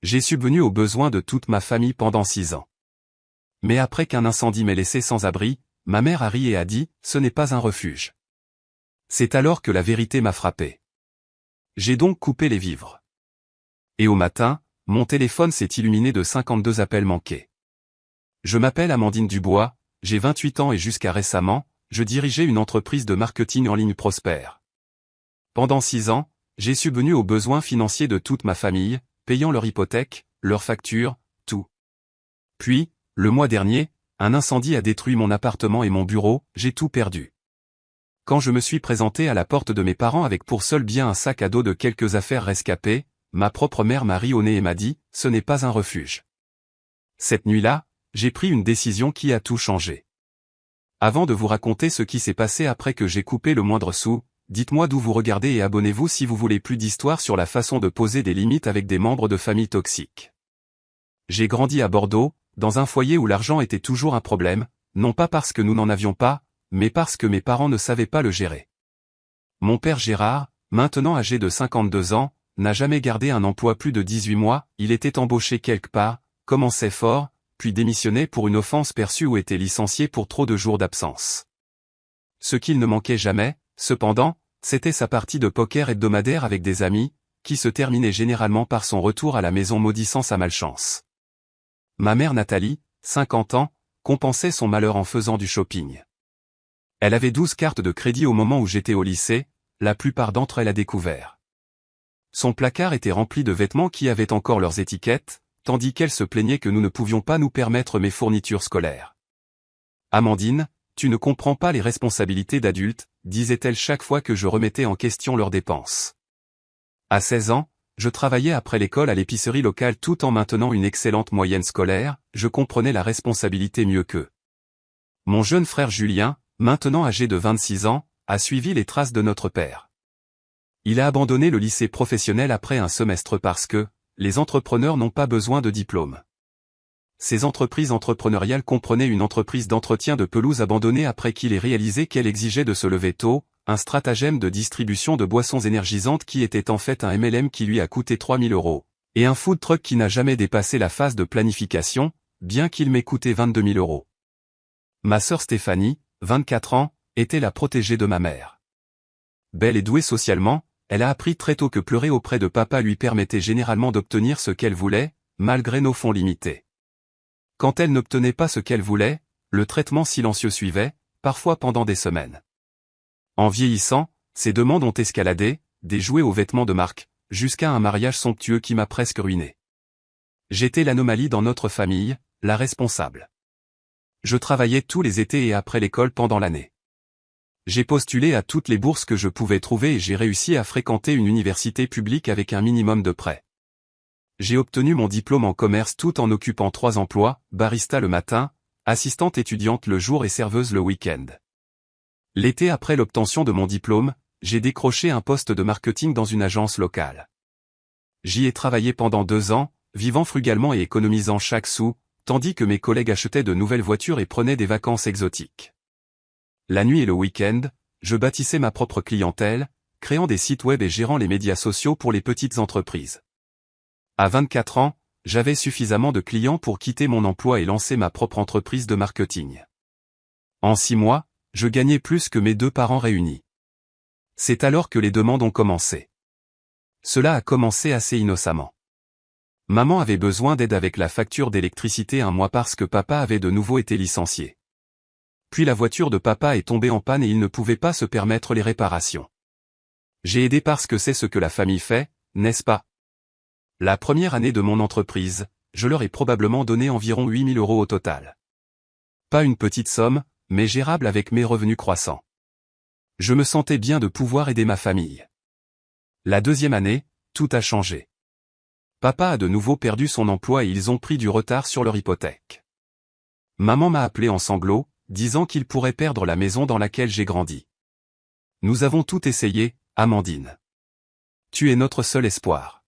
J'ai subvenu aux besoins de toute ma famille pendant 6 ans. Mais après qu'un incendie m'ait laissé sans abri, ma mère a ri et a dit « Ce n'est pas un refuge ». C'est alors que la vérité m'a frappé. J'ai donc coupé les vivres. Et au matin, mon téléphone s'est illuminé de 52 appels manqués. Je m'appelle Amandine Dubois, j'ai 28 ans et jusqu'à récemment, je dirigeais une entreprise de marketing en ligne prospère. Pendant 6 ans, j'ai subvenu aux besoins financiers de toute ma famille, payant leur hypothèque, leurs factures, tout. Puis, le mois dernier, un incendie a détruit mon appartement et mon bureau, j'ai tout perdu. Quand je me suis présenté à la porte de mes parents avec pour seul bien un sac à dos de quelques affaires rescapées, ma propre mère m'a ri au nez et m'a dit « Ce n'est pas un refuge ». Cette nuit-là, j'ai pris une décision qui a tout changé. Avant de vous raconter ce qui s'est passé après que j'ai coupé le moindre sou, dites-moi d'où vous regardez et abonnez-vous si vous voulez plus d'histoires sur la façon de poser des limites avec des membres de famille toxiques. J'ai grandi à Bordeaux, dans un foyer où l'argent était toujours un problème, non pas parce que nous n'en avions pas, mais parce que mes parents ne savaient pas le gérer. Mon père Gérard, maintenant âgé de 52 ans, n'a jamais gardé un emploi plus de 18 mois, il était embauché quelque part, commençait fort, puis démissionnait pour une offense perçue ou était licencié pour trop de jours d'absence. Ce qu'il ne manquait jamais, cependant, c'était sa partie de poker hebdomadaire avec des amis, qui se terminait généralement par son retour à la maison maudissant sa malchance. Ma mère Nathalie, 50 ans, compensait son malheur en faisant du shopping. Elle avait 12 cartes de crédit au moment où j'étais au lycée, la plupart d'entre elles à découvert. Son placard était rempli de vêtements qui avaient encore leurs étiquettes, tandis qu'elle se plaignait que nous ne pouvions pas nous permettre mes fournitures scolaires. « Amandine, tu ne comprends pas les responsabilités d'adulte », disait-elle chaque fois que je remettais en question leurs dépenses. À 16 ans, je travaillais après l'école à l'épicerie locale tout en maintenant une excellente moyenne scolaire, je comprenais la responsabilité mieux qu'eux. Mon jeune frère Julien, maintenant âgé de 26 ans, a suivi les traces de notre père. Il a abandonné le lycée professionnel après un semestre parce que, les entrepreneurs n'ont pas besoin de diplôme. Ces entreprises entrepreneuriales comprenaient une entreprise d'entretien de pelouse abandonnée après qu'il ait réalisé qu'elle exigeait de se lever tôt, un stratagème de distribution de boissons énergisantes qui était en fait un MLM qui lui a coûté 3 000 €, et un food truck qui n'a jamais dépassé la phase de planification, bien qu'il m'ait coûté 22 000 €. Ma sœur Stéphanie, 24 ans, était la protégée de ma mère. Belle et douée socialement, elle a appris très tôt que pleurer auprès de papa lui permettait généralement d'obtenir ce qu'elle voulait, malgré nos fonds limités. Quand elle n'obtenait pas ce qu'elle voulait, le traitement silencieux suivait, parfois pendant des semaines. En vieillissant, ses demandes ont escaladé, des jouets aux vêtements de marque, jusqu'à un mariage somptueux qui m'a presque ruiné. J'étais l'anomalie dans notre famille, la responsable. Je travaillais tous les étés et après l'école pendant l'année. J'ai postulé à toutes les bourses que je pouvais trouver et j'ai réussi à fréquenter une université publique avec un minimum de prêts. J'ai obtenu mon diplôme en commerce tout en occupant 3 emplois, barista le matin, assistante étudiante le jour et serveuse le week-end. L'été après l'obtention de mon diplôme, j'ai décroché un poste de marketing dans une agence locale. J'y ai travaillé pendant 2 ans, vivant frugalement et économisant chaque sou, tandis que mes collègues achetaient de nouvelles voitures et prenaient des vacances exotiques. La nuit et le week-end, je bâtissais ma propre clientèle, créant des sites web et gérant les médias sociaux pour les petites entreprises. À 24 ans, j'avais suffisamment de clients pour quitter mon emploi et lancer ma propre entreprise de marketing. En 6 mois, je gagnais plus que mes 2 parents réunis. C'est alors que les demandes ont commencé. Cela a commencé assez innocemment. Maman avait besoin d'aide avec la facture d'électricité un mois parce que papa avait de nouveau été licencié. Puis la voiture de papa est tombée en panne et il ne pouvait pas se permettre les réparations. J'ai aidé parce que c'est ce que la famille fait, n'est-ce pas? La première année de mon entreprise, je leur ai probablement donné environ 8 000 € au total. Pas une petite somme, mais gérable avec mes revenus croissants. Je me sentais bien de pouvoir aider ma famille. La deuxième année, tout a changé. Papa a de nouveau perdu son emploi et ils ont pris du retard sur leur hypothèque. Maman m'a appelé en sanglots, disant qu'il pourrait perdre la maison dans laquelle j'ai grandi. Nous avons tout essayé, Amandine. Tu es notre seul espoir.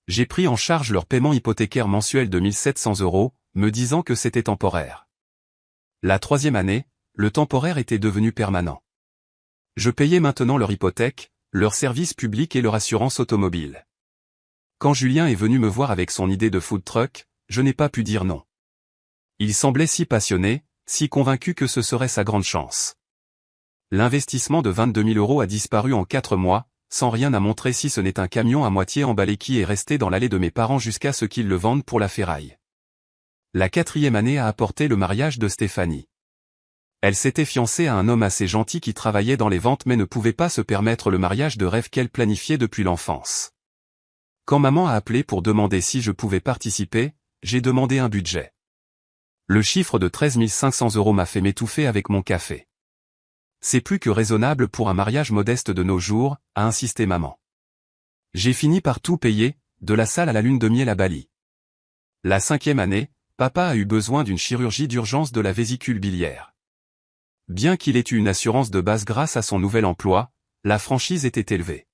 J'ai pris en charge leur paiement hypothécaire mensuel de 1 700 €, me disant que c'était temporaire. La 3e année, le temporaire était devenu permanent. Je payais maintenant leur hypothèque, leur service public et leur assurance automobile. Quand Julien est venu me voir avec son idée de food truck, je n'ai pas pu dire non. Il semblait si passionné, si convaincu que ce serait sa grande chance. L'investissement de 22 000 € a disparu en 4 mois, sans rien à montrer si ce n'est un camion à moitié emballé qui est resté dans l'allée de mes parents jusqu'à ce qu'ils le vendent pour la ferraille. La 4e année a apporté le mariage de Stéphanie. Elle s'était fiancée à un homme assez gentil qui travaillait dans les ventes mais ne pouvait pas se permettre le mariage de rêve qu'elle planifiait depuis l'enfance. Quand maman a appelé pour demander si je pouvais participer, j'ai demandé un budget. Le chiffre de 13 500 € m'a fait m'étouffer avec mon café. C'est plus que raisonnable pour un mariage modeste de nos jours, a insisté maman. J'ai fini par tout payer, de la salle à la lune de miel à Bali. La 5e année, papa a eu besoin d'une chirurgie d'urgence de la vésicule biliaire. Bien qu'il ait eu une assurance de base grâce à son nouvel emploi, la franchise était élevée.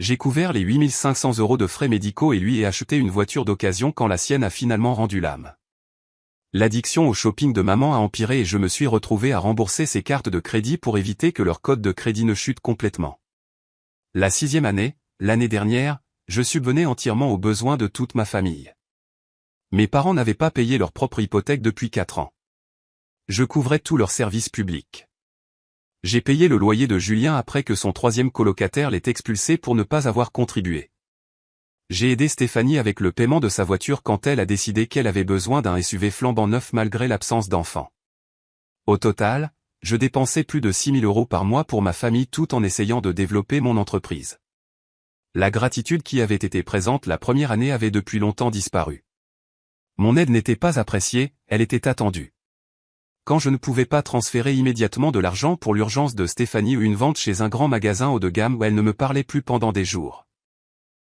J'ai couvert les 8 500 € de frais médicaux et lui ai acheté une voiture d'occasion quand la sienne a finalement rendu l'âme. L'addiction au shopping de maman a empiré et je me suis retrouvé à rembourser ses cartes de crédit pour éviter que leur code de crédit ne chute complètement. La 6e année, l'année dernière, je subvenais entièrement aux besoins de toute ma famille. Mes parents n'avaient pas payé leur propre hypothèque depuis 4 ans. Je couvrais tous leurs services publics. J'ai payé le loyer de Julien après que son 3e colocataire l'ait expulsé pour ne pas avoir contribué. J'ai aidé Stéphanie avec le paiement de sa voiture quand elle a décidé qu'elle avait besoin d'un SUV flambant neuf malgré l'absence d'enfants. Au total, je dépensais plus de 6 000 € par mois pour ma famille tout en essayant de développer mon entreprise. La gratitude qui avait été présente la première année avait depuis longtemps disparu. Mon aide n'était pas appréciée, elle était attendue. Quand je ne pouvais pas transférer immédiatement de l'argent pour l'urgence de Stéphanie ou une vente chez un grand magasin haut de gamme où elle ne me parlait plus pendant des jours.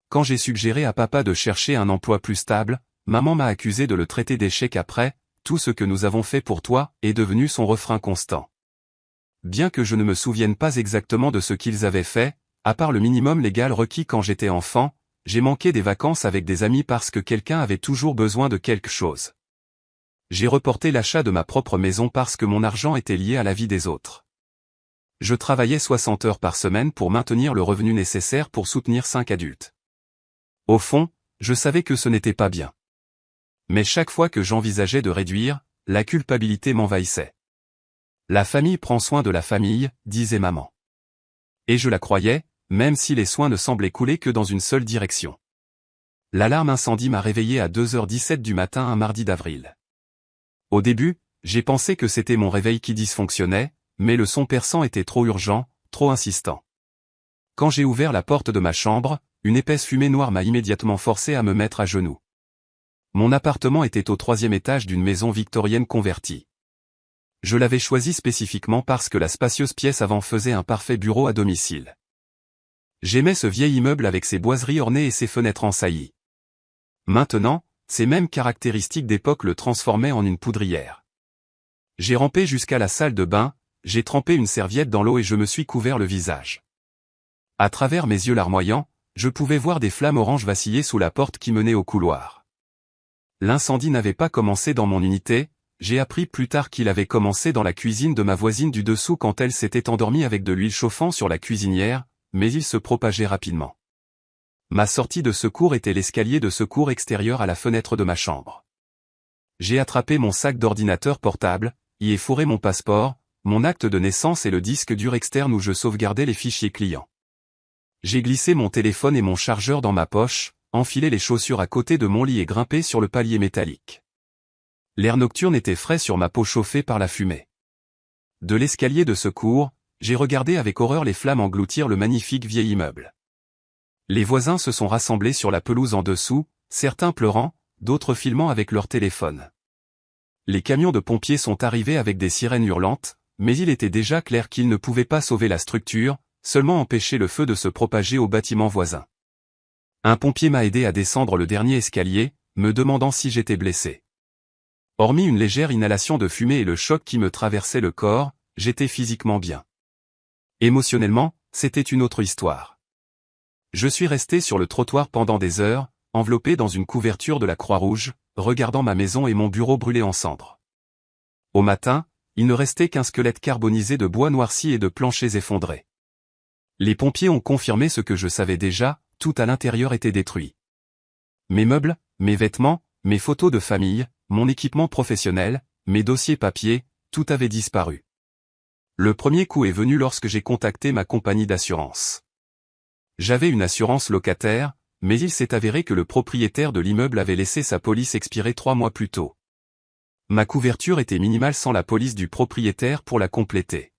Quand j'ai suggéré à papa de chercher un emploi plus stable, maman m'a accusé de le traiter d'échec après, tout ce que nous avons fait pour toi est devenu son refrain constant. Bien que je ne me souvienne pas exactement de ce qu'ils avaient fait, à part le minimum légal requis quand j'étais enfant, j'ai manqué des vacances avec des amis parce que quelqu'un avait toujours besoin de quelque chose. J'ai reporté l'achat de ma propre maison parce que mon argent était lié à la vie des autres. Je travaillais 60 heures par semaine pour maintenir le revenu nécessaire pour soutenir 5 adultes. Au fond, je savais que ce n'était pas bien. Mais chaque fois que j'envisageais de réduire, la culpabilité m'envahissait. La famille prend soin de la famille, disait maman. Et je la croyais, même si les soins ne semblaient couler que dans une seule direction. L'alarme incendie m'a réveillé à 2h17 du matin un mardi d'avril. Au début, j'ai pensé que c'était mon réveil qui dysfonctionnait, mais le son perçant était trop urgent, trop insistant. Quand j'ai ouvert la porte de ma chambre, une épaisse fumée noire m'a immédiatement forcé à me mettre à genoux. Mon appartement était au 3e étage d'une maison victorienne convertie. Je l'avais choisi spécifiquement parce que la spacieuse pièce avant faisait un parfait bureau à domicile. J'aimais ce vieil immeuble avec ses boiseries ornées et ses fenêtres en saillie. Maintenant, ces mêmes caractéristiques d'époque le transformaient en une poudrière. J'ai rampé jusqu'à la salle de bain, j'ai trempé une serviette dans l'eau et je me suis couvert le visage. À travers mes yeux larmoyants, je pouvais voir des flammes oranges vaciller sous la porte qui menait au couloir. L'incendie n'avait pas commencé dans mon unité, j'ai appris plus tard qu'il avait commencé dans la cuisine de ma voisine du dessous quand elle s'était endormie avec de l'huile chauffant sur la cuisinière, mais il se propageait rapidement. Ma sortie de secours était l'escalier de secours extérieur à la fenêtre de ma chambre. J'ai attrapé mon sac d'ordinateur portable, y ai fourré mon passeport, mon acte de naissance et le disque dur externe où je sauvegardais les fichiers clients. J'ai glissé mon téléphone et mon chargeur dans ma poche, enfilé les chaussures à côté de mon lit et grimpé sur le palier métallique. L'air nocturne était frais sur ma peau chauffée par la fumée. De l'escalier de secours, j'ai regardé avec horreur les flammes engloutir le magnifique vieil immeuble. Les voisins se sont rassemblés sur la pelouse en dessous, certains pleurant, d'autres filmant avec leur téléphone. Les camions de pompiers sont arrivés avec des sirènes hurlantes, mais il était déjà clair qu'ils ne pouvaient pas sauver la structure, seulement empêcher le feu de se propager au bâtiment voisin. Un pompier m'a aidé à descendre le dernier escalier, me demandant si j'étais blessé. Hormis une légère inhalation de fumée et le choc qui me traversait le corps, j'étais physiquement bien. Émotionnellement, c'était une autre histoire. Je suis resté sur le trottoir pendant des heures, enveloppé dans une couverture de la Croix-Rouge, regardant ma maison et mon bureau brûler en cendres. Au matin, il ne restait qu'un squelette carbonisé de bois noirci et de planchers effondrés. Les pompiers ont confirmé ce que je savais déjà, tout à l'intérieur était détruit. Mes meubles, mes vêtements, mes photos de famille, mon équipement professionnel, mes dossiers papier, tout avait disparu. Le premier coup est venu lorsque j'ai contacté ma compagnie d'assurance. J'avais une assurance locataire, mais il s'est avéré que le propriétaire de l'immeuble avait laissé sa police expirer 3 mois plus tôt. Ma couverture était minimale sans la police du propriétaire pour la compléter.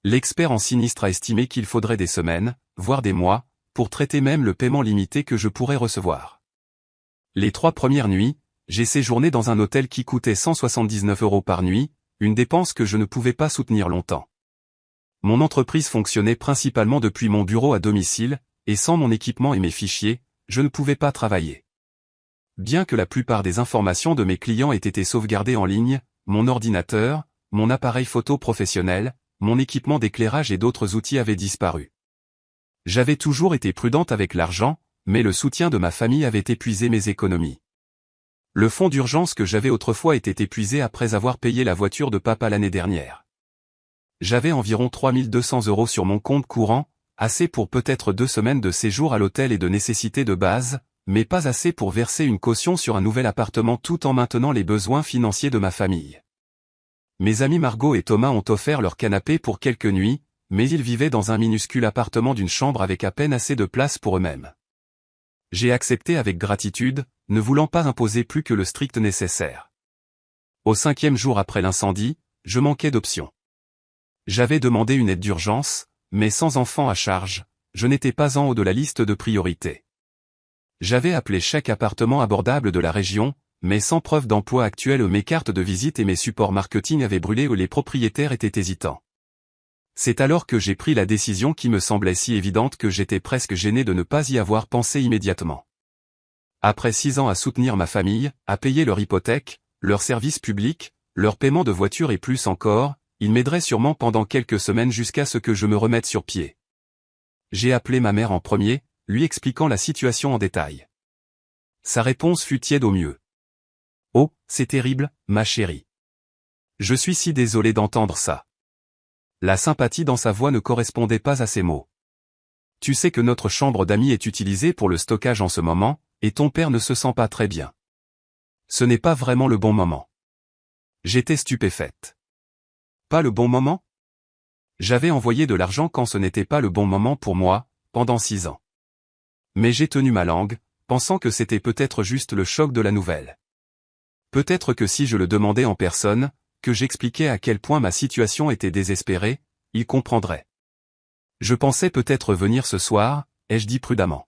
L'expert en sinistre a estimé qu'il faudrait des semaines, voire des mois, pour traiter même le paiement limité que je pourrais recevoir. Les 3 premières nuits, j'ai séjourné dans un hôtel qui coûtait 179 € par nuit, une dépense que je ne pouvais pas soutenir longtemps. Mon entreprise fonctionnait principalement depuis mon bureau à domicile, et sans mon équipement et mes fichiers, je ne pouvais pas travailler. Bien que la plupart des informations de mes clients aient été sauvegardées en ligne, mon ordinateur, mon appareil photo professionnel, mon équipement d'éclairage et d'autres outils avaient disparu. J'avais toujours été prudente avec l'argent, mais le soutien de ma famille avait épuisé mes économies. Le fonds d'urgence que j'avais autrefois était épuisé après avoir payé la voiture de papa l'année dernière. J'avais environ 3200 € sur mon compte courant, assez pour peut-être 2 semaines de séjour à l'hôtel et de nécessités de base, mais pas assez pour verser une caution sur un nouvel appartement tout en maintenant les besoins financiers de ma famille. Mes amis Margot et Thomas ont offert leur canapé pour quelques nuits, mais ils vivaient dans un minuscule appartement d'une chambre avec à peine assez de place pour eux-mêmes. J'ai accepté avec gratitude, ne voulant pas imposer plus que le strict nécessaire. Au 5e jour après l'incendie, je manquais d'options. J'avais demandé une aide d'urgence, mais sans enfant à charge, je n'étais pas en haut de la liste de priorités. J'avais appelé chaque appartement abordable de la région, mais sans preuve d'emploi actuel mes cartes de visite et mes supports marketing avaient brûlé ou les propriétaires étaient hésitants. C'est alors que j'ai pris la décision qui me semblait si évidente que j'étais presque gêné de ne pas y avoir pensé immédiatement. Après 6 ans à soutenir ma famille, à payer leur hypothèque, leurs services publics, leur paiement de voiture et plus encore, ils m'aideraient sûrement pendant quelques semaines jusqu'à ce que je me remette sur pied. J'ai appelé ma mère en premier, lui expliquant la situation en détail. Sa réponse fut tiède au mieux. « Oh, c'est terrible, ma chérie. Je suis si désolé d'entendre ça. » La sympathie dans sa voix ne correspondait pas à ses mots. « Tu sais que notre chambre d'amis est utilisée pour le stockage en ce moment, et ton père ne se sent pas très bien. Ce n'est pas vraiment le bon moment. » J'étais stupéfaite. Pas le bon moment ? J'avais envoyé de l'argent quand ce n'était pas le bon moment pour moi, pendant 6 ans. Mais j'ai tenu ma langue, pensant que c'était peut-être juste le choc de la nouvelle. Peut-être que si je le demandais en personne, que j'expliquais à quel point ma situation était désespérée, il comprendrait. Je pensais peut-être venir ce soir, ai-je dit prudemment.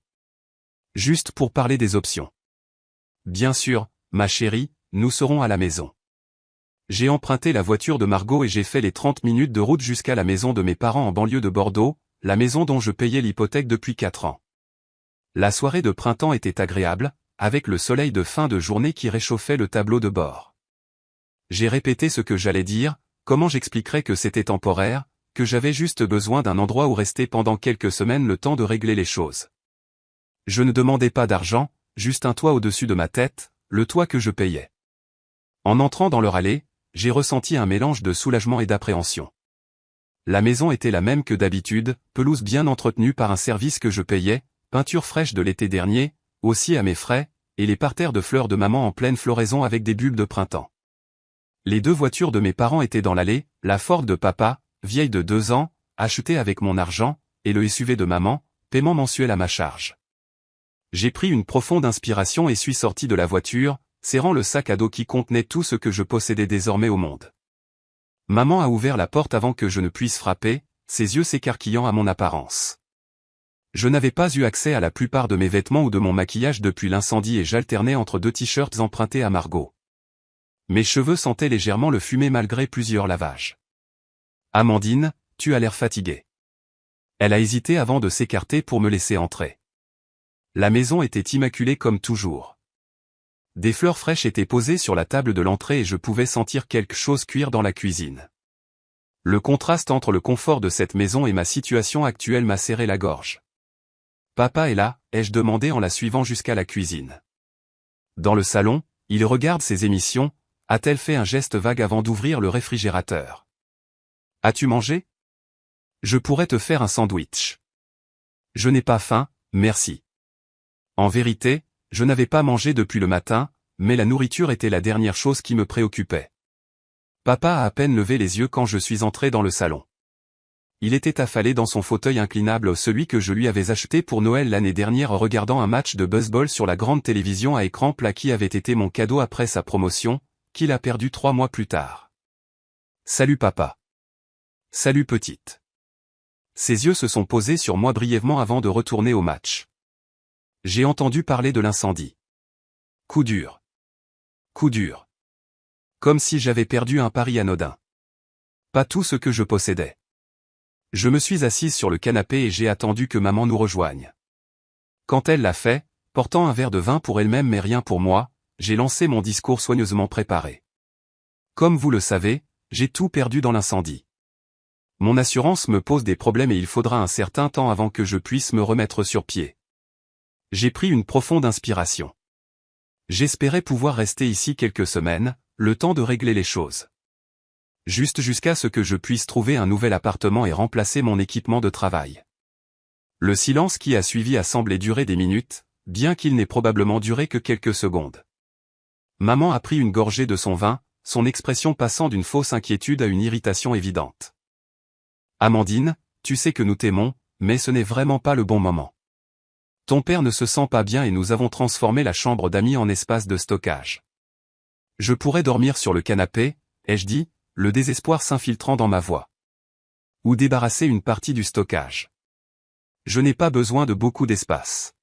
Juste pour parler des options. Bien sûr, ma chérie, nous serons à la maison. J'ai emprunté la voiture de Margot et j'ai fait les 30 minutes de route jusqu'à la maison de mes parents en banlieue de Bordeaux, la maison dont je payais l'hypothèque depuis 4 ans. La soirée de printemps était agréable, avec le soleil de fin de journée qui réchauffait le tableau de bord. J'ai répété ce que j'allais dire, comment j'expliquerais que c'était temporaire, que j'avais juste besoin d'un endroit où rester pendant quelques semaines le temps de régler les choses. Je ne demandais pas d'argent, juste un toit au-dessus de ma tête, le toit que je payais. En entrant dans leur allée, j'ai ressenti un mélange de soulagement et d'appréhension. La maison était la même que d'habitude, pelouse bien entretenue par un service que je payais, peinture fraîche de l'été dernier, aussi à mes frais, et les parterres de fleurs de maman en pleine floraison avec des bulbes de printemps. Les 2 voitures de mes parents étaient dans l'allée, la Ford de papa, vieille de 2 ans, achetée avec mon argent, et le SUV de maman, paiement mensuel à ma charge. J'ai pris une profonde inspiration et suis sorti de la voiture, serrant le sac à dos qui contenait tout ce que je possédais désormais au monde. Maman a ouvert la porte avant que je ne puisse frapper, ses yeux s'écarquillant à mon apparence. Je n'avais pas eu accès à la plupart de mes vêtements ou de mon maquillage depuis l'incendie et j'alternais entre 2 t-shirts empruntés à Margot. Mes cheveux sentaient légèrement le fumet malgré plusieurs lavages. « Amandine, tu as l'air fatiguée. » Elle a hésité avant de s'écarter pour me laisser entrer. La maison était immaculée comme toujours. Des fleurs fraîches étaient posées sur la table de l'entrée et je pouvais sentir quelque chose cuire dans la cuisine. Le contraste entre le confort de cette maison et ma situation actuelle m'a serré la gorge. « Papa est là ?» ai-je demandé en la suivant jusqu'à la cuisine. Dans le salon, il regarde ses émissions, a-t-elle fait un geste vague avant d'ouvrir le réfrigérateur. « As-tu mangé ? Je pourrais te faire un sandwich. » « Je n'ai pas faim, merci. » En vérité, Je n'avais pas mangé depuis le matin, mais la nourriture était la dernière chose qui me préoccupait. Papa a à peine levé les yeux quand je suis entré dans le salon. Il était affalé dans son fauteuil inclinable, celui que je lui avais acheté pour Noël l'année dernière, regardant un match de baseball sur la grande télévision à écran plat qui avait été mon cadeau après sa promotion, qu'il a perdu 3 mois plus tard. Salut papa. Salut petite. Ses yeux se sont posés sur moi brièvement avant de retourner au match. J'ai entendu parler de l'incendie. Coup dur. Coup dur. Comme si j'avais perdu un pari anodin. Pas tout ce que je possédais. Je me suis assise sur le canapé et j'ai attendu que maman nous rejoigne. Quand elle l'a fait, portant un verre de vin pour elle-même mais rien pour moi, j'ai lancé mon discours soigneusement préparé. Comme vous le savez, j'ai tout perdu dans l'incendie. Mon assurance me pose des problèmes et il faudra un certain temps avant que je puisse me remettre sur pied. J'ai pris une profonde inspiration. J'espérais pouvoir rester ici quelques semaines, le temps de régler les choses. Juste jusqu'à ce que je puisse trouver un nouvel appartement et remplacer mon équipement de travail. Le silence qui a suivi a semblé durer des minutes, bien qu'il n'ait probablement duré que quelques secondes. Maman a pris une gorgée de son vin, son expression passant d'une fausse inquiétude à une irritation évidente. Amandine, tu sais que nous t'aimons, mais ce n'est vraiment pas le bon moment. Ton père ne se sent pas bien et nous avons transformé la chambre d'amis en espace de stockage. Je pourrais dormir sur le canapé, ai-je dit, le désespoir s'infiltrant dans ma voix. Ou débarrasser une partie du stockage. Je n'ai pas besoin de beaucoup d'espace.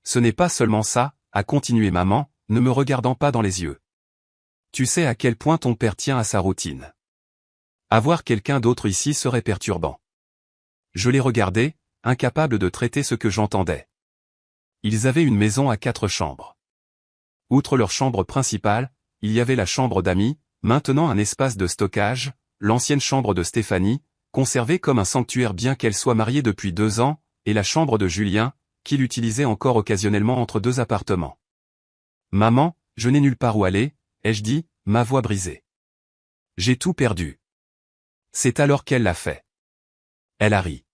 Ce n'est pas seulement ça, a continué maman, ne me regardant pas dans les yeux. Tu sais à quel point ton père tient à sa routine. Avoir quelqu'un d'autre ici serait perturbant. Je les regardais, incapable de traiter ce que j'entendais. Ils avaient une maison à 4 chambres. Outre leur chambre principale, il y avait la chambre d'amis, maintenant un espace de stockage, l'ancienne chambre de Stéphanie, conservée comme un sanctuaire bien qu'elle soit mariée depuis 2 ans, et la chambre de Julien, qu'il utilisait encore occasionnellement entre 2 appartements. Maman, je n'ai nulle part où aller, ai-je dit, ma voix brisée. J'ai tout perdu. C'est alors qu'elle l'a fait. Elle a ri.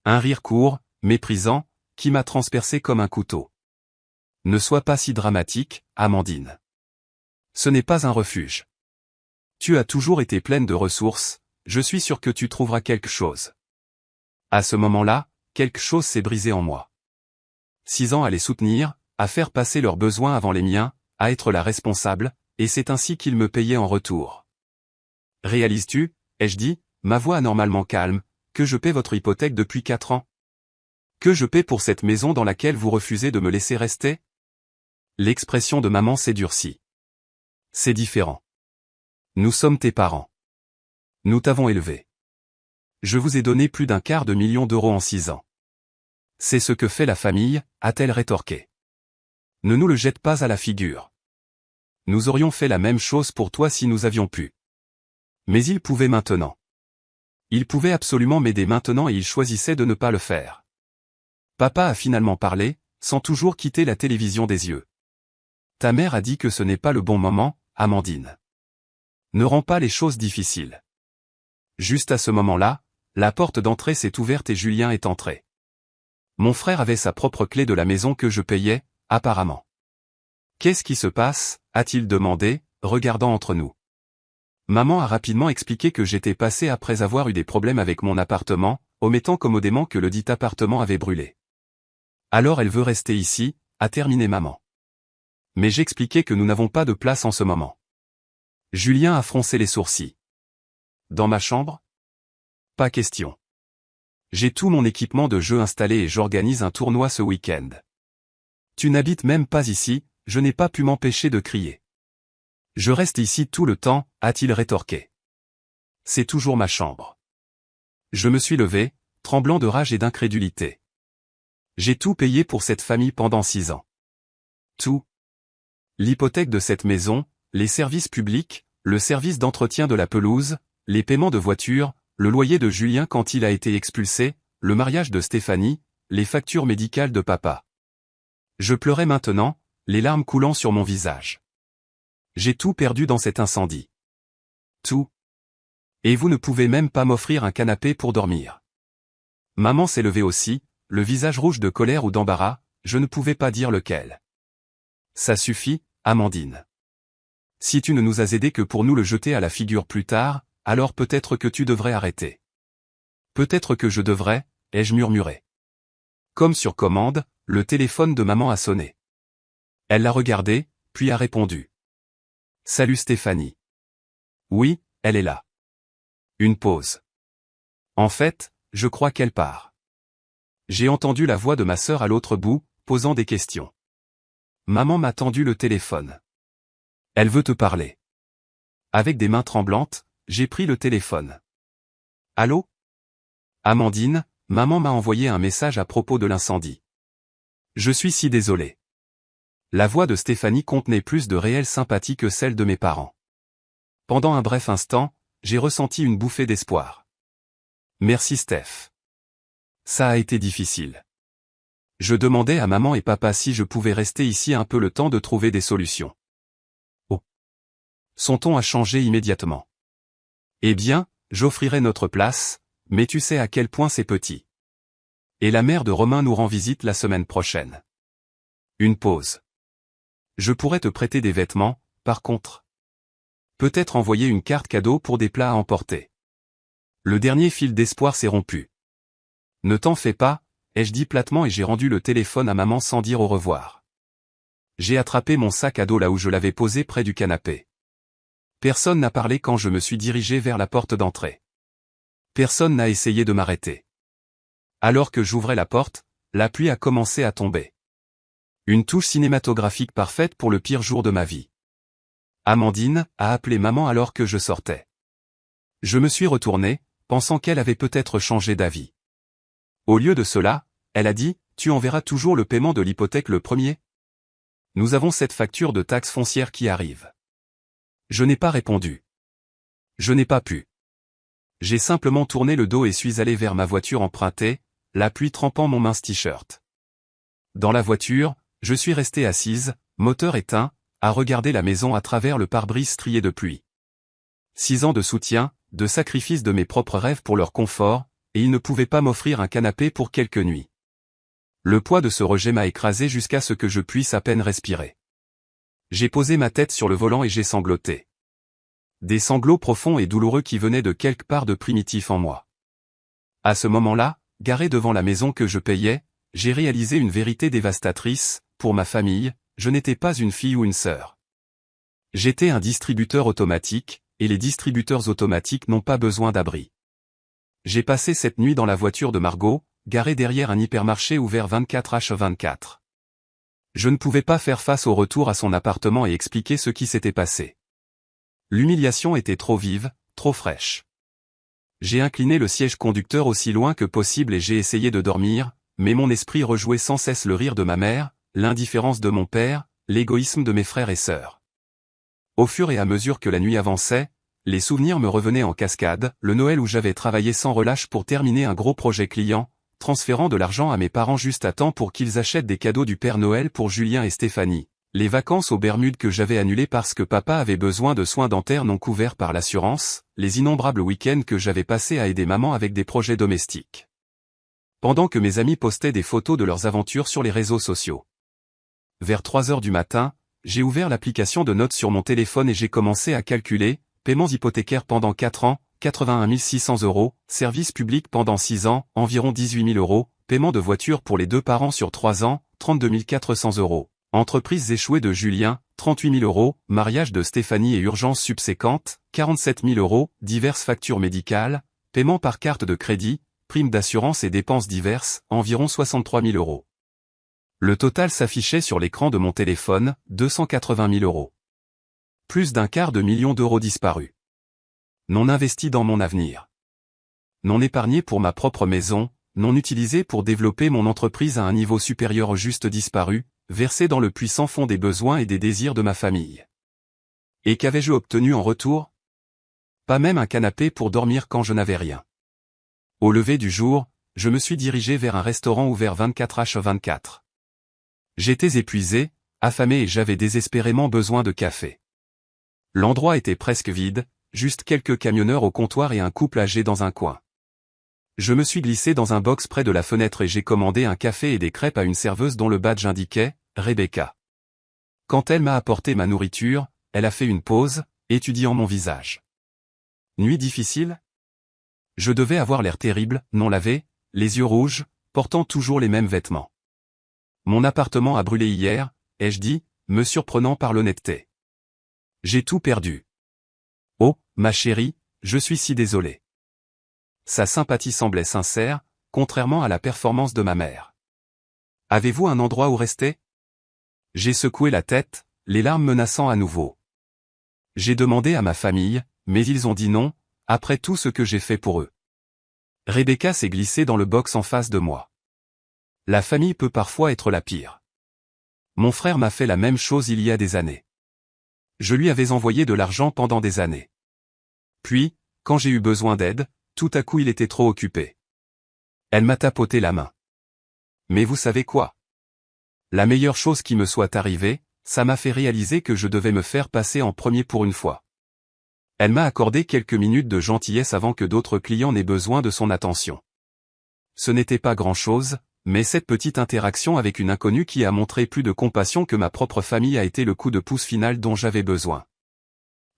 Un rire court, méprisant, qui m'a transpercé comme un couteau. Ne sois pas si dramatique, Amandine. Ce n'est pas un refuge. Tu as toujours été pleine de ressources, je suis sûr que tu trouveras quelque chose. À ce moment-là, quelque chose s'est brisé en moi. 6 ans à les soutenir, à faire passer leurs besoins avant les miens, à être la responsable, et c'est ainsi qu'ils me payaient en retour. Réalises-tu, ai-je dit, ma voix anormalement calme, que je paie votre hypothèque depuis 4 ans? Que je paie pour cette maison dans laquelle vous refusez de me laisser rester? L'expression de maman s'est durcie. C'est différent. Nous sommes tes parents. Nous t'avons élevé. Je vous ai donné plus d'1/4 million d'euros en 6 ans. C'est ce que fait la famille, a-t-elle rétorqué. Ne nous le jette pas à la figure. Nous aurions fait la même chose pour toi si nous avions pu. Mais il pouvait maintenant. Il pouvait absolument m'aider maintenant et il choisissait de ne pas le faire. Papa a finalement parlé, sans toujours quitter la télévision des yeux. Ta mère a dit que ce n'est pas le bon moment, Amandine. Ne rends pas les choses difficiles. Juste à ce moment-là, la porte d'entrée s'est ouverte et Julien est entré. Mon frère avait sa propre clé de la maison que je payais, apparemment. Qu'est-ce qui se passe, a-t-il demandé, regardant entre nous. Maman a rapidement expliqué que j'étais passé après avoir eu des problèmes avec mon appartement, omettant commodément que le dit appartement avait brûlé. Alors elle veut rester ici, a terminé maman. Mais j'expliquais que nous n'avons pas de place en ce moment. Julien a froncé les sourcils. Dans ma chambre? Pas question. J'ai tout mon équipement de jeu installé et j'organise un tournoi ce week-end. Tu n'habites même pas ici, je n'ai pas pu m'empêcher de crier. Je reste ici tout le temps, a-t-il rétorqué. C'est toujours ma chambre. Je me suis levé, tremblant de rage et d'incrédulité. J'ai tout payé pour cette famille pendant 6 ans. Tout. L'hypothèque de cette maison, les services publics, le service d'entretien de la pelouse, les paiements de voiture, le loyer de Julien quand il a été expulsé, le mariage de Stéphanie, les factures médicales de papa. Je pleurais maintenant, les larmes coulant sur mon visage. J'ai tout perdu dans cet incendie. Tout. Et vous ne pouvez même pas m'offrir un canapé pour dormir. Maman s'est levée aussi, le visage rouge de colère ou d'embarras, je ne pouvais pas dire lequel. Ça suffit, Amandine. Si tu ne nous as aidés que pour nous le jeter à la figure plus tard, alors peut-être que tu devrais arrêter. Peut-être que je devrais, ai-je murmuré. Comme sur commande, le téléphone de maman a sonné. Elle l'a regardé, puis a répondu. Salut Stéphanie. Oui, elle est là. Une pause. En fait, je crois qu'elle part. J'ai entendu la voix de ma sœur à l'autre bout, posant des questions. Maman m'a tendu le téléphone. Elle veut te parler. Avec des mains tremblantes, j'ai pris le téléphone. Allô? Amandine, maman m'a envoyé un message à propos de l'incendie. Je suis si désolé. La voix de Stéphanie contenait plus de réelle sympathie que celle de mes parents. Pendant un bref instant, j'ai ressenti une bouffée d'espoir. Merci Steph. Ça a été difficile. Je demandais à maman et papa si je pouvais rester ici un peu le temps de trouver des solutions. Oh. Son ton a changé immédiatement. Eh bien, j'offrirai notre place, mais tu sais à quel point c'est petit. Et la mère de Romain nous rend visite la semaine prochaine. Une pause. Je pourrais te prêter des vêtements, par contre. Peut-être envoyer une carte cadeau pour des plats à emporter. Le dernier fil d'espoir s'est rompu. Ne t'en fais pas, ai-je dit platement et j'ai rendu le téléphone à maman sans dire au revoir. J'ai attrapé mon sac à dos là où je l'avais posé près du canapé. Personne n'a parlé quand je me suis dirigé vers la porte d'entrée. Personne n'a essayé de m'arrêter. Alors que j'ouvrais la porte, la pluie a commencé à tomber. Une touche cinématographique parfaite pour le pire jour de ma vie. Amandine a appelé maman alors que je sortais. Je me suis retourné, pensant qu'elle avait peut-être changé d'avis. Au lieu de cela, elle a dit, tu enverras toujours le paiement de l'hypothèque le premier? Nous avons cette facture de taxe foncière qui arrive. Je n'ai pas répondu. Je n'ai pas pu. J'ai simplement tourné le dos et suis allé vers ma voiture empruntée, la pluie trempant mon mince t-shirt. Dans la voiture, je suis resté assise, moteur éteint, à regarder la maison à travers le pare-brise strié de pluie. 6 ans de soutien, de sacrifice de mes propres rêves pour leur confort, et ils ne pouvaient pas m'offrir un canapé pour quelques nuits. Le poids de ce rejet m'a écrasé jusqu'à ce que je puisse à peine respirer. J'ai posé ma tête sur le volant et j'ai sangloté. Des sanglots profonds et douloureux qui venaient de quelque part de primitif en moi. À ce moment-là, garé devant la maison que je payais, j'ai réalisé une vérité dévastatrice, pour ma famille, je n'étais pas une fille ou une sœur. J'étais un distributeur automatique, et les distributeurs automatiques n'ont pas besoin d'abri. J'ai passé cette nuit dans la voiture de Margot, garée derrière un hypermarché ouvert 24h24. Je ne pouvais pas faire face au retour à son appartement et expliquer ce qui s'était passé. L'humiliation était trop vive, trop fraîche. J'ai incliné le siège conducteur aussi loin que possible et j'ai essayé de dormir, mais mon esprit rejouait sans cesse le rire de ma mère, l'indifférence de mon père, l'égoïsme de mes frères et sœurs. Au fur et à mesure que la nuit avançait, les souvenirs me revenaient en cascade, le Noël où j'avais travaillé sans relâche pour terminer un gros projet client, transférant de l'argent à mes parents juste à temps pour qu'ils achètent des cadeaux du Père Noël pour Julien et Stéphanie, les vacances aux Bermudes que j'avais annulées parce que papa avait besoin de soins dentaires non couverts par l'assurance, les innombrables week-ends que j'avais passés à aider maman avec des projets domestiques. Pendant que mes amis postaient des photos de leurs aventures sur les réseaux sociaux. Vers 3 heures du matin, j'ai ouvert l'application de notes sur mon téléphone et j'ai commencé à calculer, paiements hypothécaires pendant 4 ans, 81 600 €, services publics pendant 6 ans, environ 18 000 €, paiement de voiture pour les 2 parents sur 3 ans, 32 400 €, entreprises échouées de Julien, 38 000 €, mariage de Stéphanie et urgences subséquentes, 47 000 €, diverses factures médicales, paiement par carte de crédit, primes d'assurance et dépenses diverses, environ 63 000 €. Le total s'affichait sur l'écran de mon téléphone, 280 000 €. Plus d'un quart de million d'euros disparus. Non investi dans mon avenir. Non épargné pour ma propre maison, non utilisé pour développer mon entreprise à un niveau supérieur au juste disparu, versé dans le puissant fond des besoins et des désirs de ma famille. Et qu'avais-je obtenu en retour? Pas même un canapé pour dormir quand je n'avais rien. Au lever du jour, je me suis dirigé vers un restaurant ouvert 24h24. J'étais épuisé, affamé et j'avais désespérément besoin de café. L'endroit était presque vide, juste quelques camionneurs au comptoir et un couple âgé dans un coin. Je me suis glissé dans un box près de la fenêtre et j'ai commandé un café et des crêpes à une serveuse dont le badge indiquait « Rebecca ». Quand elle m'a apporté ma nourriture, elle a fait une pause, étudiant mon visage. Nuit difficile? Je devais avoir l'air terrible, non lavé, les yeux rouges, portant toujours les mêmes vêtements. Mon appartement a brûlé hier, ai-je dit, me surprenant par l'honnêteté. J'ai tout perdu. Oh, ma chérie, je suis si désolé. Sa sympathie semblait sincère, contrairement à la performance de ma mère. Avez-vous un endroit où rester? J'ai secoué la tête, les larmes menaçant à nouveau. J'ai demandé à ma famille, mais ils ont dit non, après tout ce que j'ai fait pour eux. Rebecca s'est glissée dans le box en face de moi. La famille peut parfois être la pire. Mon frère m'a fait la même chose il y a des années. Je lui avais envoyé de l'argent pendant des années. Puis, quand j'ai eu besoin d'aide, tout à coup il était trop occupé. Elle m'a tapoté la main. Mais vous savez quoi? La meilleure chose qui me soit arrivée, ça m'a fait réaliser que je devais me faire passer en premier pour une fois. Elle m'a accordé quelques minutes de gentillesse avant que d'autres clients n'aient besoin de son attention. Ce n'était pas grand-chose, mais cette petite interaction avec une inconnue qui a montré plus de compassion que ma propre famille a été le coup de pouce final dont j'avais besoin.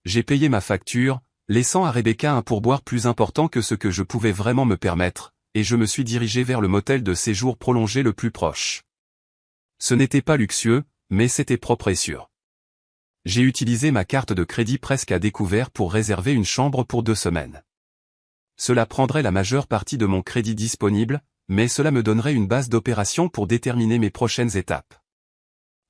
J'ai payé ma facture, laissant à Rebecca un pourboire plus important que ce que je pouvais vraiment me permettre, et je me suis dirigé vers le motel de séjour prolongé le plus proche. Ce n'était pas luxueux, mais c'était propre et sûr. J'ai utilisé ma carte de crédit presque à découvert pour réserver une chambre pour 2 semaines. Cela prendrait la majeure partie de mon crédit disponible, mais cela me donnerait une base d'opération pour déterminer mes prochaines étapes.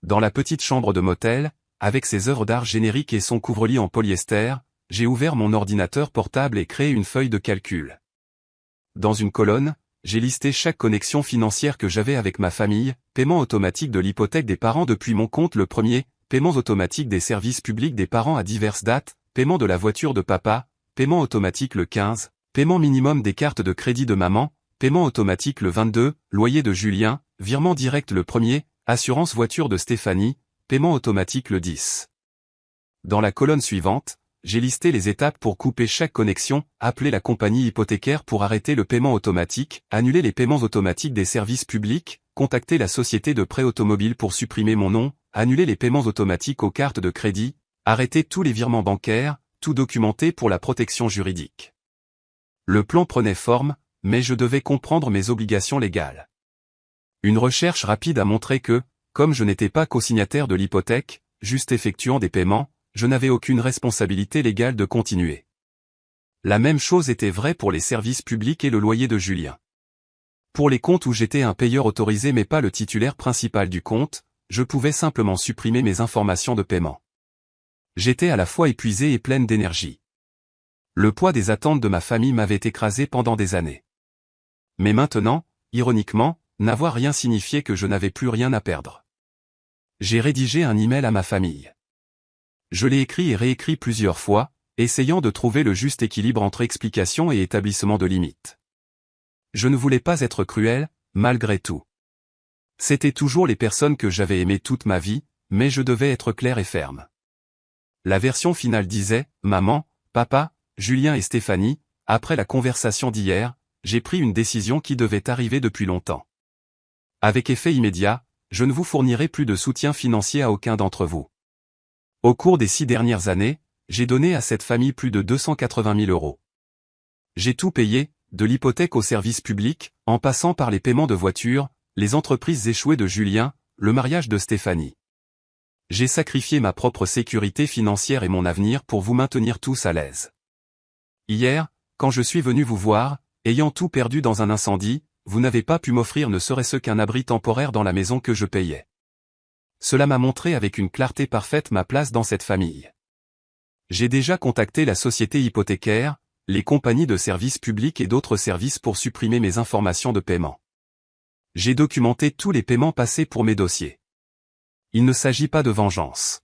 Dans la petite chambre de motel, avec ses œuvres d'art génériques et son couvre-lit en polyester, j'ai ouvert mon ordinateur portable et créé une feuille de calcul. Dans une colonne, j'ai listé chaque connexion financière que j'avais avec ma famille, paiement automatique de l'hypothèque des parents depuis mon compte le premier, paiement automatique des services publics des parents à diverses dates, paiement de la voiture de papa, paiement automatique le 15, paiement minimum des cartes de crédit de maman, paiement automatique le 22, loyer de Julien, virement direct le 1er, assurance voiture de Stéphanie, paiement automatique le 10. Dans la colonne suivante, j'ai listé les étapes pour couper chaque connexion, appeler la compagnie hypothécaire pour arrêter le paiement automatique, annuler les paiements automatiques des services publics, contacter la société de prêt automobile pour supprimer mon nom, annuler les paiements automatiques aux cartes de crédit, arrêter tous les virements bancaires, tout documenter pour la protection juridique. Le plan prenait forme, mais je devais comprendre mes obligations légales. Une recherche rapide a montré que, comme je n'étais pas co-signataire de l'hypothèque, juste effectuant des paiements, je n'avais aucune responsabilité légale de continuer. La même chose était vraie pour les services publics et le loyer de Julien. Pour les comptes où j'étais un payeur autorisé mais pas le titulaire principal du compte, je pouvais simplement supprimer mes informations de paiement. J'étais à la fois épuisé et pleine d'énergie. Le poids des attentes de ma famille m'avait écrasé pendant des années. Mais maintenant, ironiquement, n'avoir rien signifiait que je n'avais plus rien à perdre. J'ai rédigé un email à ma famille. Je l'ai écrit et réécrit plusieurs fois, essayant de trouver le juste équilibre entre explication et établissement de limites. Je ne voulais pas être cruel, malgré tout. C'étaient toujours les personnes que j'avais aimées toute ma vie, mais je devais être clair et ferme. La version finale disait, « Maman, papa, Julien et Stéphanie, après la conversation d'hier, j'ai pris une décision qui devait arriver depuis longtemps. Avec effet immédiat, je ne vous fournirai plus de soutien financier à aucun d'entre vous. Au cours des 6 dernières années, j'ai donné à cette famille plus de 280 000 €. J'ai tout payé, de l'hypothèque au service public, en passant par les paiements de voitures, les entreprises échouées de Julien, le mariage de Stéphanie. J'ai sacrifié ma propre sécurité financière et mon avenir pour vous maintenir tous à l'aise. Hier, quand je suis venu vous voir, ayant tout perdu dans un incendie, vous n'avez pas pu m'offrir ne serait-ce qu'un abri temporaire dans la maison que je payais. Cela m'a montré avec une clarté parfaite ma place dans cette famille. J'ai déjà contacté la société hypothécaire, les compagnies de services publics et d'autres services pour supprimer mes informations de paiement. J'ai documenté tous les paiements passés pour mes dossiers. Il ne s'agit pas de vengeance.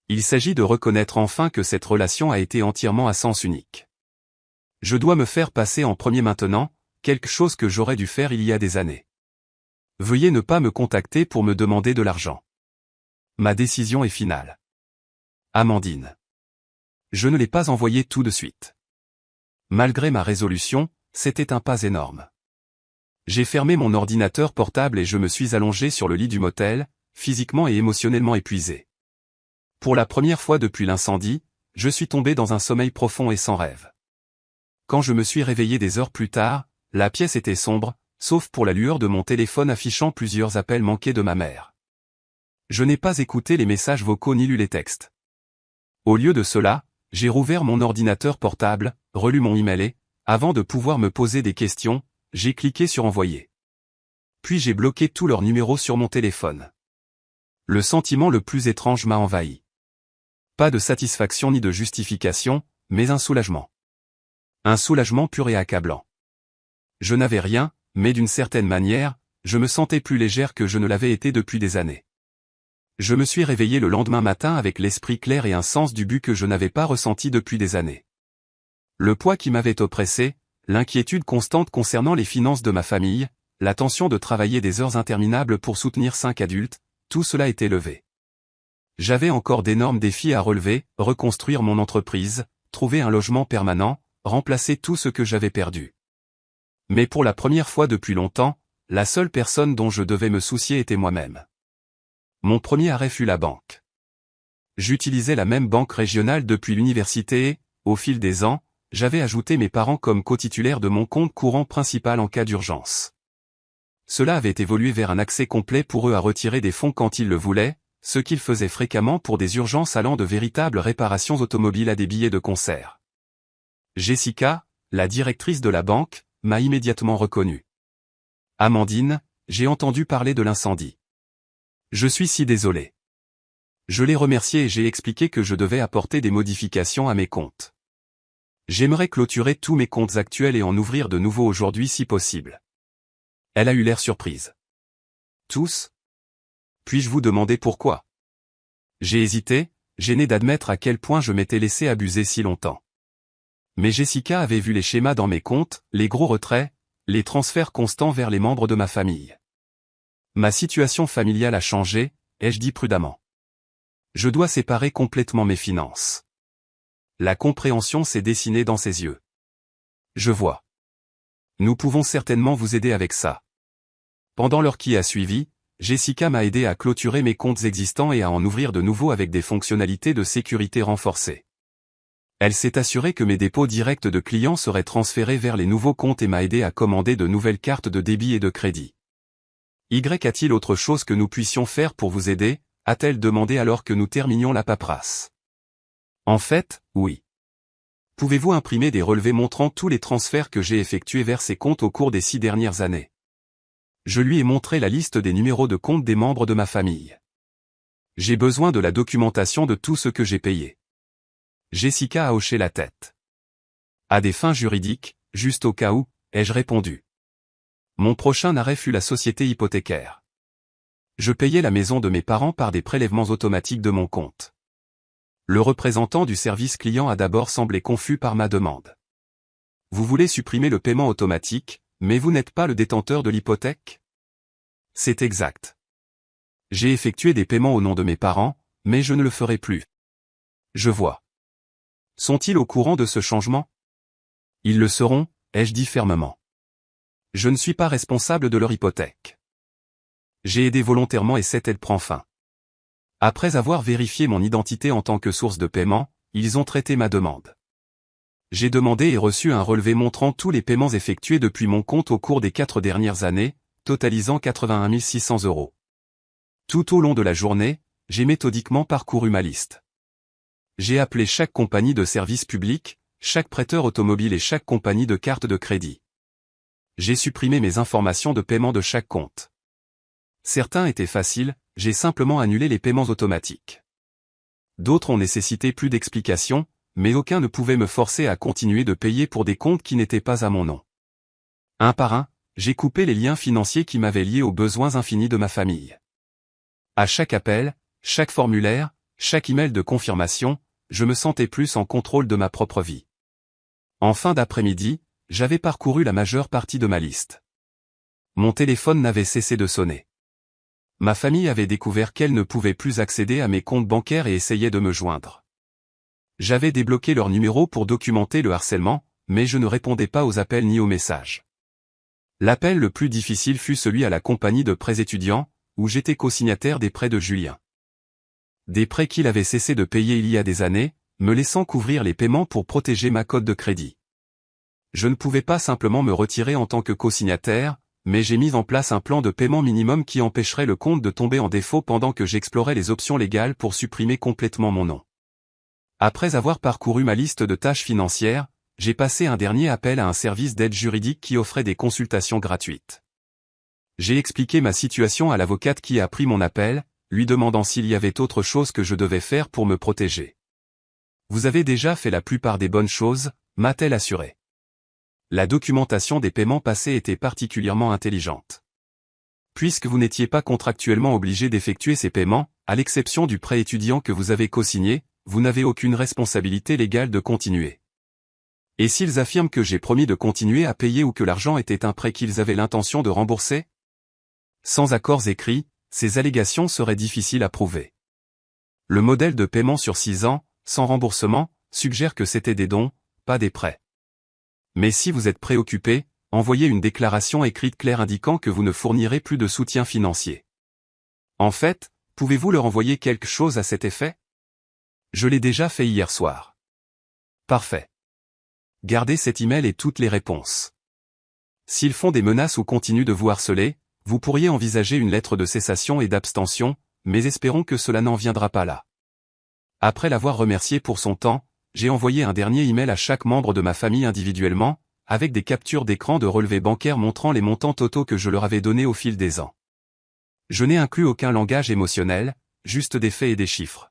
Il s'agit de reconnaître enfin que cette relation a été entièrement à sens unique. Je dois me faire passer en premier maintenant, quelque chose que j'aurais dû faire il y a des années. Veuillez ne pas me contacter pour me demander de l'argent. Ma décision est finale. Amandine. Je ne l'ai pas envoyé tout de suite. Malgré ma résolution, c'était un pas énorme. J'ai fermé mon ordinateur portable et je me suis allongé sur le lit du motel, physiquement et émotionnellement épuisé. Pour la première fois depuis l'incendie, je suis tombé dans un sommeil profond et sans rêve. Quand je me suis réveillé des heures plus tard, la pièce était sombre, sauf pour la lueur de mon téléphone affichant plusieurs appels manqués de ma mère. Je n'ai pas écouté les messages vocaux ni lu les textes. Au lieu de cela, j'ai rouvert mon ordinateur portable, relu mon email et, avant de pouvoir me poser des questions, j'ai cliqué sur envoyer. Puis j'ai bloqué tous leurs numéros sur mon téléphone. Le sentiment le plus étrange m'a envahi. Pas de satisfaction ni de justification, mais un soulagement. Un soulagement pur et accablant. Je n'avais rien, mais d'une certaine manière, je me sentais plus légère que je ne l'avais été depuis des années. Je me suis réveillé le lendemain matin avec l'esprit clair et un sens du but que je n'avais pas ressenti depuis des années. Le poids qui m'avait oppressé, l'inquiétude constante concernant les finances de ma famille, la tension de travailler des heures interminables pour soutenir 5 adultes, tout cela était levé. J'avais encore d'énormes défis à relever, reconstruire mon entreprise, trouver un logement permanent, remplacer tout ce que j'avais perdu. Mais pour la première fois depuis longtemps, la seule personne dont je devais me soucier était moi-même. Mon premier arrêt fut la banque. J'utilisais la même banque régionale depuis l'université et, au fil des ans, j'avais ajouté mes parents comme co-titulaires de mon compte courant principal en cas d'urgence. Cela avait évolué vers un accès complet pour eux à retirer des fonds quand ils le voulaient, ce qu'ils faisaient fréquemment pour des urgences allant de véritables réparations automobiles à des billets de concert. Jessica, la directrice de la banque, m'a immédiatement reconnu. « Amandine, j'ai entendu parler de l'incendie. Je suis si désolé. » Je l'ai remerciée et j'ai expliqué que je devais apporter des modifications à mes comptes. J'aimerais clôturer tous mes comptes actuels et en ouvrir de nouveaux aujourd'hui si possible. Elle a eu l'air surprise. Tous ? Puis-je vous demander pourquoi ? J'ai hésité, gêné d'admettre à quel point je m'étais laissé abuser si longtemps. Mais Jessica avait vu les schémas dans mes comptes, les gros retraits, les transferts constants vers les membres de ma famille. Ma situation familiale a changé, ai-je dit prudemment. Je dois séparer complètement mes finances. La compréhension s'est dessinée dans ses yeux. Je vois. Nous pouvons certainement vous aider avec ça. Pendant l'heure qui a suivi, Jessica m'a aidé à clôturer mes comptes existants et à en ouvrir de nouveaux avec des fonctionnalités de sécurité renforcées. Elle s'est assurée que mes dépôts directs de clients seraient transférés vers les nouveaux comptes et m'a aidé à commander de nouvelles cartes de débit et de crédit. A-t-il autre chose que nous puissions faire pour vous aider ? A-t-elle demandé alors que nous terminions la paperasse. En fait, oui. Pouvez-vous imprimer des relevés montrant tous les transferts que j'ai effectués vers ces comptes au cours des 6 dernières années ? Je lui ai montré la liste des numéros de compte des membres de ma famille. J'ai besoin de la documentation de tout ce que j'ai payé. Jessica a hoché la tête. À des fins juridiques, juste au cas où, ai-je répondu. Mon prochain arrêt fut la société hypothécaire. Je payais la maison de mes parents par des prélèvements automatiques de mon compte. Le représentant du service client a d'abord semblé confus par ma demande. Vous voulez supprimer le paiement automatique, mais vous n'êtes pas le détenteur de l'hypothèque ? C'est exact. J'ai effectué des paiements au nom de mes parents, mais je ne le ferai plus. Je vois. Sont-ils au courant de ce changement ? Ils le seront, ai-je dit fermement. Je ne suis pas responsable de leur hypothèque. J'ai aidé volontairement et cette aide prend fin. Après avoir vérifié mon identité en tant que source de paiement, ils ont traité ma demande. J'ai demandé et reçu un relevé montrant tous les paiements effectués depuis mon compte au cours des 4 dernières années, totalisant 81 600 €. Tout au long de la journée, j'ai méthodiquement parcouru ma liste. J'ai appelé chaque compagnie de services publics, chaque prêteur automobile et chaque compagnie de carte de crédit. J'ai supprimé mes informations de paiement de chaque compte. Certains étaient faciles, j'ai simplement annulé les paiements automatiques. D'autres ont nécessité plus d'explications, mais aucun ne pouvait me forcer à continuer de payer pour des comptes qui n'étaient pas à mon nom. Un par un, j'ai coupé les liens financiers qui m'avaient lié aux besoins infinis de ma famille. À chaque appel, chaque formulaire, chaque email de confirmation, je me sentais plus en contrôle de ma propre vie. En fin d'après-midi, j'avais parcouru la majeure partie de ma liste. Mon téléphone n'avait cessé de sonner. Ma famille avait découvert qu'elle ne pouvait plus accéder à mes comptes bancaires et essayait de me joindre. J'avais débloqué leur numéro pour documenter le harcèlement, mais je ne répondais pas aux appels ni aux messages. L'appel le plus difficile fut celui à la compagnie de prêts étudiants, où j'étais co-signataire des prêts de Julien. Des prêts qu'il avait cessé de payer il y a des années, me laissant couvrir les paiements pour protéger ma cote de crédit. Je ne pouvais pas simplement me retirer en tant que co-signataire, mais j'ai mis en place un plan de paiement minimum qui empêcherait le compte de tomber en défaut pendant que j'explorais les options légales pour supprimer complètement mon nom. Après avoir parcouru ma liste de tâches financières, j'ai passé un dernier appel à un service d'aide juridique qui offrait des consultations gratuites. J'ai expliqué ma situation à l'avocate qui a pris mon appel, lui demandant s'il y avait autre chose que je devais faire pour me protéger. « Vous avez déjà fait la plupart des bonnes choses », m'a-t-elle assuré. La documentation des paiements passés était particulièrement intelligente. Puisque vous n'étiez pas contractuellement obligé d'effectuer ces paiements, à l'exception du prêt étudiant que vous avez co-signé, vous n'avez aucune responsabilité légale de continuer. Et s'ils affirment que j'ai promis de continuer à payer ou que l'argent était un prêt qu'ils avaient l'intention de rembourser? Sans accords écrits, ces allégations seraient difficiles à prouver. Le modèle de paiement sur 6 ans, sans remboursement, suggère que c'était des dons, pas des prêts. Mais si vous êtes préoccupé, envoyez une déclaration écrite claire indiquant que vous ne fournirez plus de soutien financier. En fait, pouvez-vous leur envoyer quelque chose à cet effet? Je l'ai déjà fait hier soir. Parfait. Gardez cet email et toutes les réponses. S'ils font des menaces ou continuent de vous harceler, vous pourriez envisager une lettre de cessation et d'abstention, mais espérons que cela n'en viendra pas là. Après l'avoir remercié pour son temps, j'ai envoyé un dernier email à chaque membre de ma famille individuellement, avec des captures d'écran de relevés bancaires montrant les montants totaux que je leur avais donnés au fil des ans. Je n'ai inclus aucun langage émotionnel, juste des faits et des chiffres.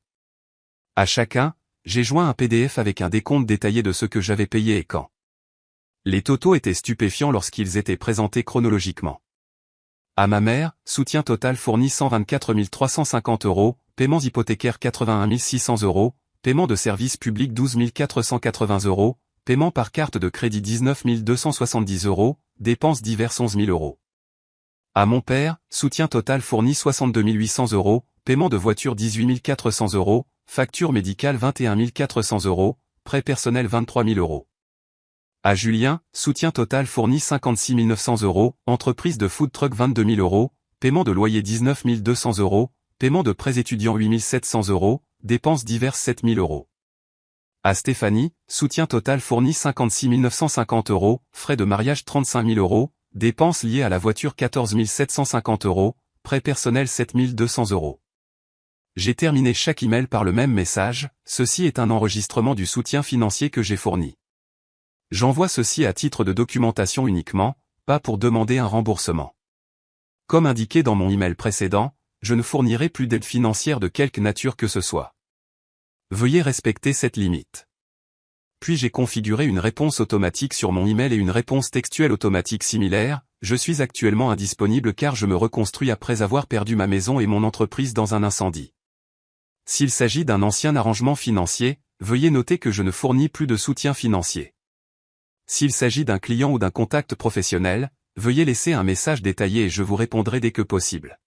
À chacun, j'ai joint un PDF avec un décompte détaillé de ce que j'avais payé et quand. Les totaux étaient stupéfiants lorsqu'ils étaient présentés chronologiquement. À ma mère, soutien total fourni 124 350 €, paiements hypothécaires 81 600 €, paiement de services publics 12 480 €, paiement par carte de crédit 19 270 €, dépenses diverses 11 000 €. À mon père, soutien total fourni 62 800 €, paiement de voiture 18 400 €, facture médicale 21 400 €, prêt personnel 23 000 €. À Julien, soutien total fourni 56 900 €, entreprise de food truck 22 000 €, paiement de loyer 19 200 €, paiement de prêts étudiants 8 700 €, dépenses diverses 7 000 €. À Stéphanie, soutien total fourni 56 950 €, frais de mariage 35 000 €, dépenses liées à la voiture 14 750 €, prêt personnel 7 200 €. J'ai terminé chaque email par le même message, ceci est un enregistrement du soutien financier que j'ai fourni. J'envoie ceci à titre de documentation uniquement, pas pour demander un remboursement. Comme indiqué dans mon email précédent, je ne fournirai plus d'aide financière de quelque nature que ce soit. Veuillez respecter cette limite. Puis j'ai configuré une réponse automatique sur mon email et une réponse textuelle automatique similaire, je suis actuellement indisponible car je me reconstruis après avoir perdu ma maison et mon entreprise dans un incendie. S'il s'agit d'un ancien arrangement financier, veuillez noter que je ne fournis plus de soutien financier. S'il s'agit d'un client ou d'un contact professionnel, veuillez laisser un message détaillé et je vous répondrai dès que possible.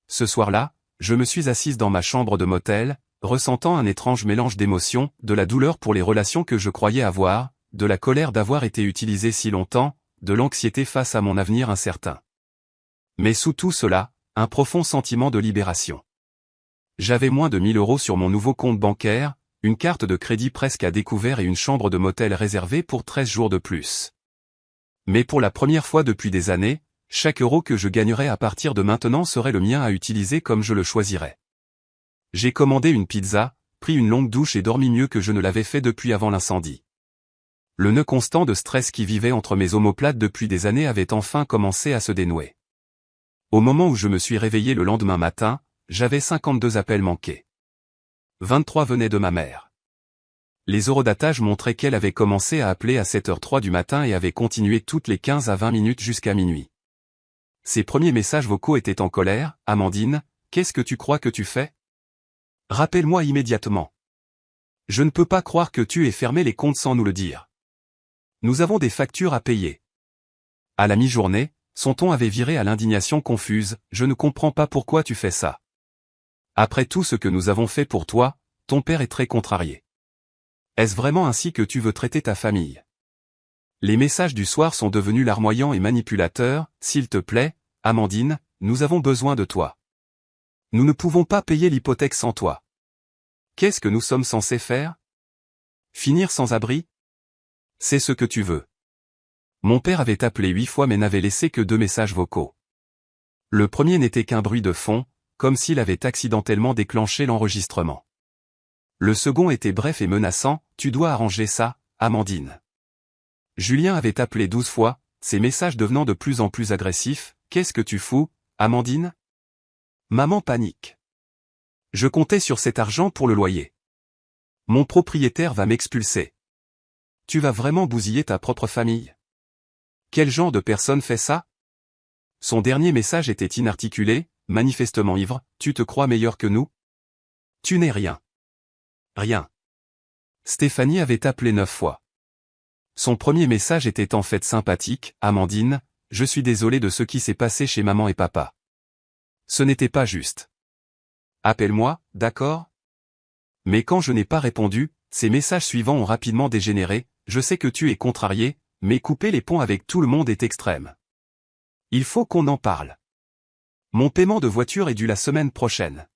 Ce soir-là, je me suis assise dans ma chambre de motel, ressentant un étrange mélange d'émotions, de la douleur pour les relations que je croyais avoir, de la colère d'avoir été utilisé si longtemps, de l'anxiété face à mon avenir incertain. Mais sous tout cela, un profond sentiment de libération. J'avais moins de 1 000 € sur mon nouveau compte bancaire, une carte de crédit presque à découvert et une chambre de motel réservée pour 13 jours de plus. Mais pour la première fois depuis des années, chaque euro que je gagnerais à partir de maintenant serait le mien à utiliser comme je le choisirais. J'ai commandé une pizza, pris une longue douche et dormi mieux que je ne l'avais fait depuis avant l'incendie. Le nœud constant de stress qui vivait entre mes omoplates depuis des années avait enfin commencé à se dénouer. Au moment où je me suis réveillé le lendemain matin, j'avais 52 appels manqués. 23 venaient de ma mère. Les horodatage montraient qu'elle avait commencé à appeler à 7h03 du matin et avait continué toutes les 15 à 20 minutes jusqu'à minuit. Ses premiers messages vocaux étaient en colère, « Amandine, qu'est-ce que tu crois que tu fais ? Rappelle-moi immédiatement. Je ne peux pas croire que tu aies fermé les comptes sans nous le dire. Nous avons des factures à payer. » À la mi-journée, son ton avait viré à l'indignation confuse, « Je ne comprends pas pourquoi tu fais ça. Après tout ce que nous avons fait pour toi, ton père est très contrarié. Est-ce vraiment ainsi que tu veux traiter ta famille ? Les messages du soir sont devenus larmoyants et manipulateurs. S'il te plaît, Amandine, nous avons besoin de toi. Nous ne pouvons pas payer l'hypothèque sans toi. Qu'est-ce que nous sommes censés faire? Finir sans abri? C'est ce que tu veux. Mon père avait appelé 8 fois mais n'avait laissé que 2 messages vocaux. Le premier n'était qu'un bruit de fond, comme s'il avait accidentellement déclenché l'enregistrement. Le second était bref et menaçant, tu dois arranger ça, Amandine. Julien avait appelé 12 fois, ses messages devenant de plus en plus agressifs, qu'est-ce que tu fous, Amandine? Maman panique. Je comptais sur cet argent pour le loyer. Mon propriétaire va m'expulser. Tu vas vraiment bousiller ta propre famille? Quel genre de personne fait ça? Son dernier message était inarticulé, manifestement ivre, tu te crois meilleur que nous? Tu n'es rien. Rien. Stéphanie avait appelé 9 fois. Son premier message était en fait sympathique, Amandine, je suis désolé de ce qui s'est passé chez maman et papa. Ce n'était pas juste. Appelle-moi, d'accord? Mais quand je n'ai pas répondu, ces messages suivants ont rapidement dégénéré, je sais que tu es contrarié, mais couper les ponts avec tout le monde est extrême. Il faut qu'on en parle. Mon paiement de voiture est dû la semaine prochaine.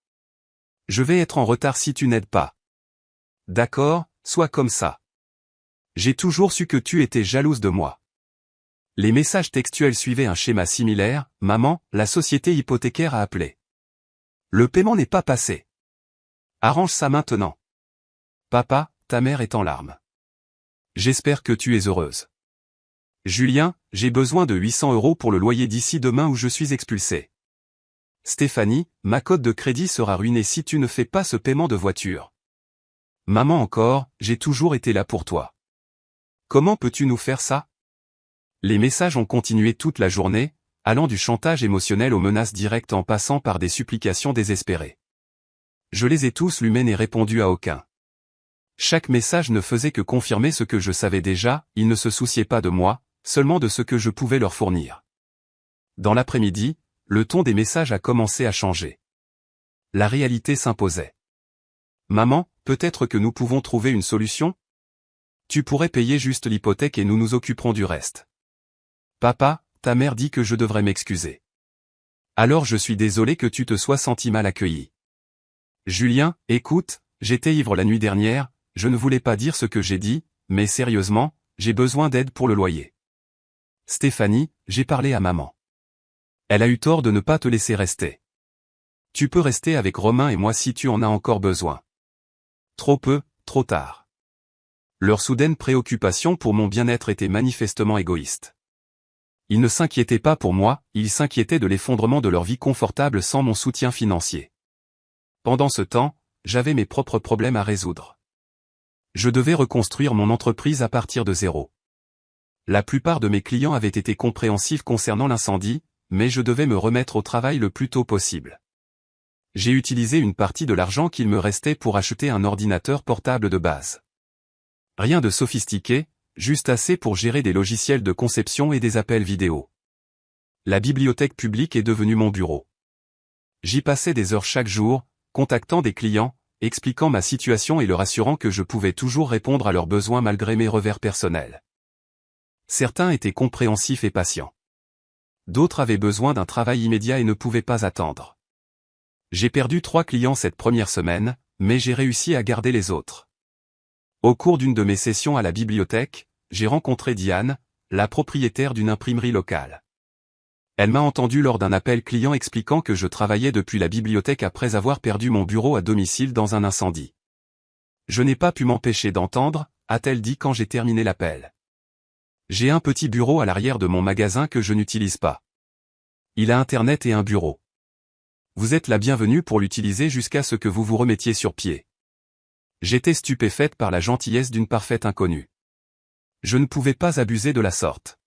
Je vais être en retard si tu n'aides pas. D'accord, sois comme ça. J'ai toujours su que tu étais jalouse de moi. Les messages textuels suivaient un schéma similaire, maman, la société hypothécaire a appelé. Le paiement n'est pas passé. Arrange ça maintenant. Papa, ta mère est en larmes. J'espère que tu es heureuse. Julien, j'ai besoin de 800 € pour le loyer d'ici demain où je suis expulsé. Stéphanie, ma cote de crédit sera ruinée si tu ne fais pas ce paiement de voiture. Maman encore, j'ai toujours été là pour toi. Comment peux-tu nous faire ça? Les messages ont continué toute la journée, allant du chantage émotionnel aux menaces directes en passant par des supplications désespérées. Je les ai tous lus mais n'ai répondu à aucun. Chaque message ne faisait que confirmer ce que je savais déjà, ils ne se souciaient pas de moi, seulement de ce que je pouvais leur fournir. Dans l'après-midi, le ton des messages a commencé à changer. La réalité s'imposait. Maman, peut-être que nous pouvons trouver une solution? Tu pourrais payer juste l'hypothèque et nous nous occuperons du reste. Papa, ta mère dit que je devrais m'excuser. Alors je suis désolé que tu te sois senti mal accueilli. Julien, écoute, j'étais ivre la nuit dernière, je ne voulais pas dire ce que j'ai dit, mais sérieusement, j'ai besoin d'aide pour le loyer. Stéphanie, j'ai parlé à maman. Elle a eu tort de ne pas te laisser rester. Tu peux rester avec Romain et moi si tu en as encore besoin. Trop peu, trop tard. Leur soudaine préoccupation pour mon bien-être était manifestement égoïste. Ils ne s'inquiétaient pas pour moi, ils s'inquiétaient de l'effondrement de leur vie confortable sans mon soutien financier. Pendant ce temps, j'avais mes propres problèmes à résoudre. Je devais reconstruire mon entreprise à partir de zéro. La plupart de mes clients avaient été compréhensifs concernant l'incendie, mais je devais me remettre au travail le plus tôt possible. J'ai utilisé une partie de l'argent qu'il me restait pour acheter un ordinateur portable de base. Rien de sophistiqué, juste assez pour gérer des logiciels de conception et des appels vidéo. La bibliothèque publique est devenue mon bureau. J'y passais des heures chaque jour, contactant des clients, expliquant ma situation et leur assurant que je pouvais toujours répondre à leurs besoins malgré mes revers personnels. Certains étaient compréhensifs et patients. D'autres avaient besoin d'un travail immédiat et ne pouvaient pas attendre. J'ai perdu 3 clients cette première semaine, mais j'ai réussi à garder les autres. Au cours d'une de mes sessions à la bibliothèque, j'ai rencontré Diane, la propriétaire d'une imprimerie locale. Elle m'a entendu lors d'un appel client expliquant que je travaillais depuis la bibliothèque après avoir perdu mon bureau à domicile dans un incendie. Je n'ai pas pu m'empêcher d'entendre, a-t-elle dit quand j'ai terminé l'appel. J'ai un petit bureau à l'arrière de mon magasin que je n'utilise pas. Il a Internet et un bureau. Vous êtes la bienvenue pour l'utiliser jusqu'à ce que vous vous remettiez sur pied. J'étais stupéfaite par la gentillesse d'une parfaite inconnue. Je ne pouvais pas abuser de la sorte.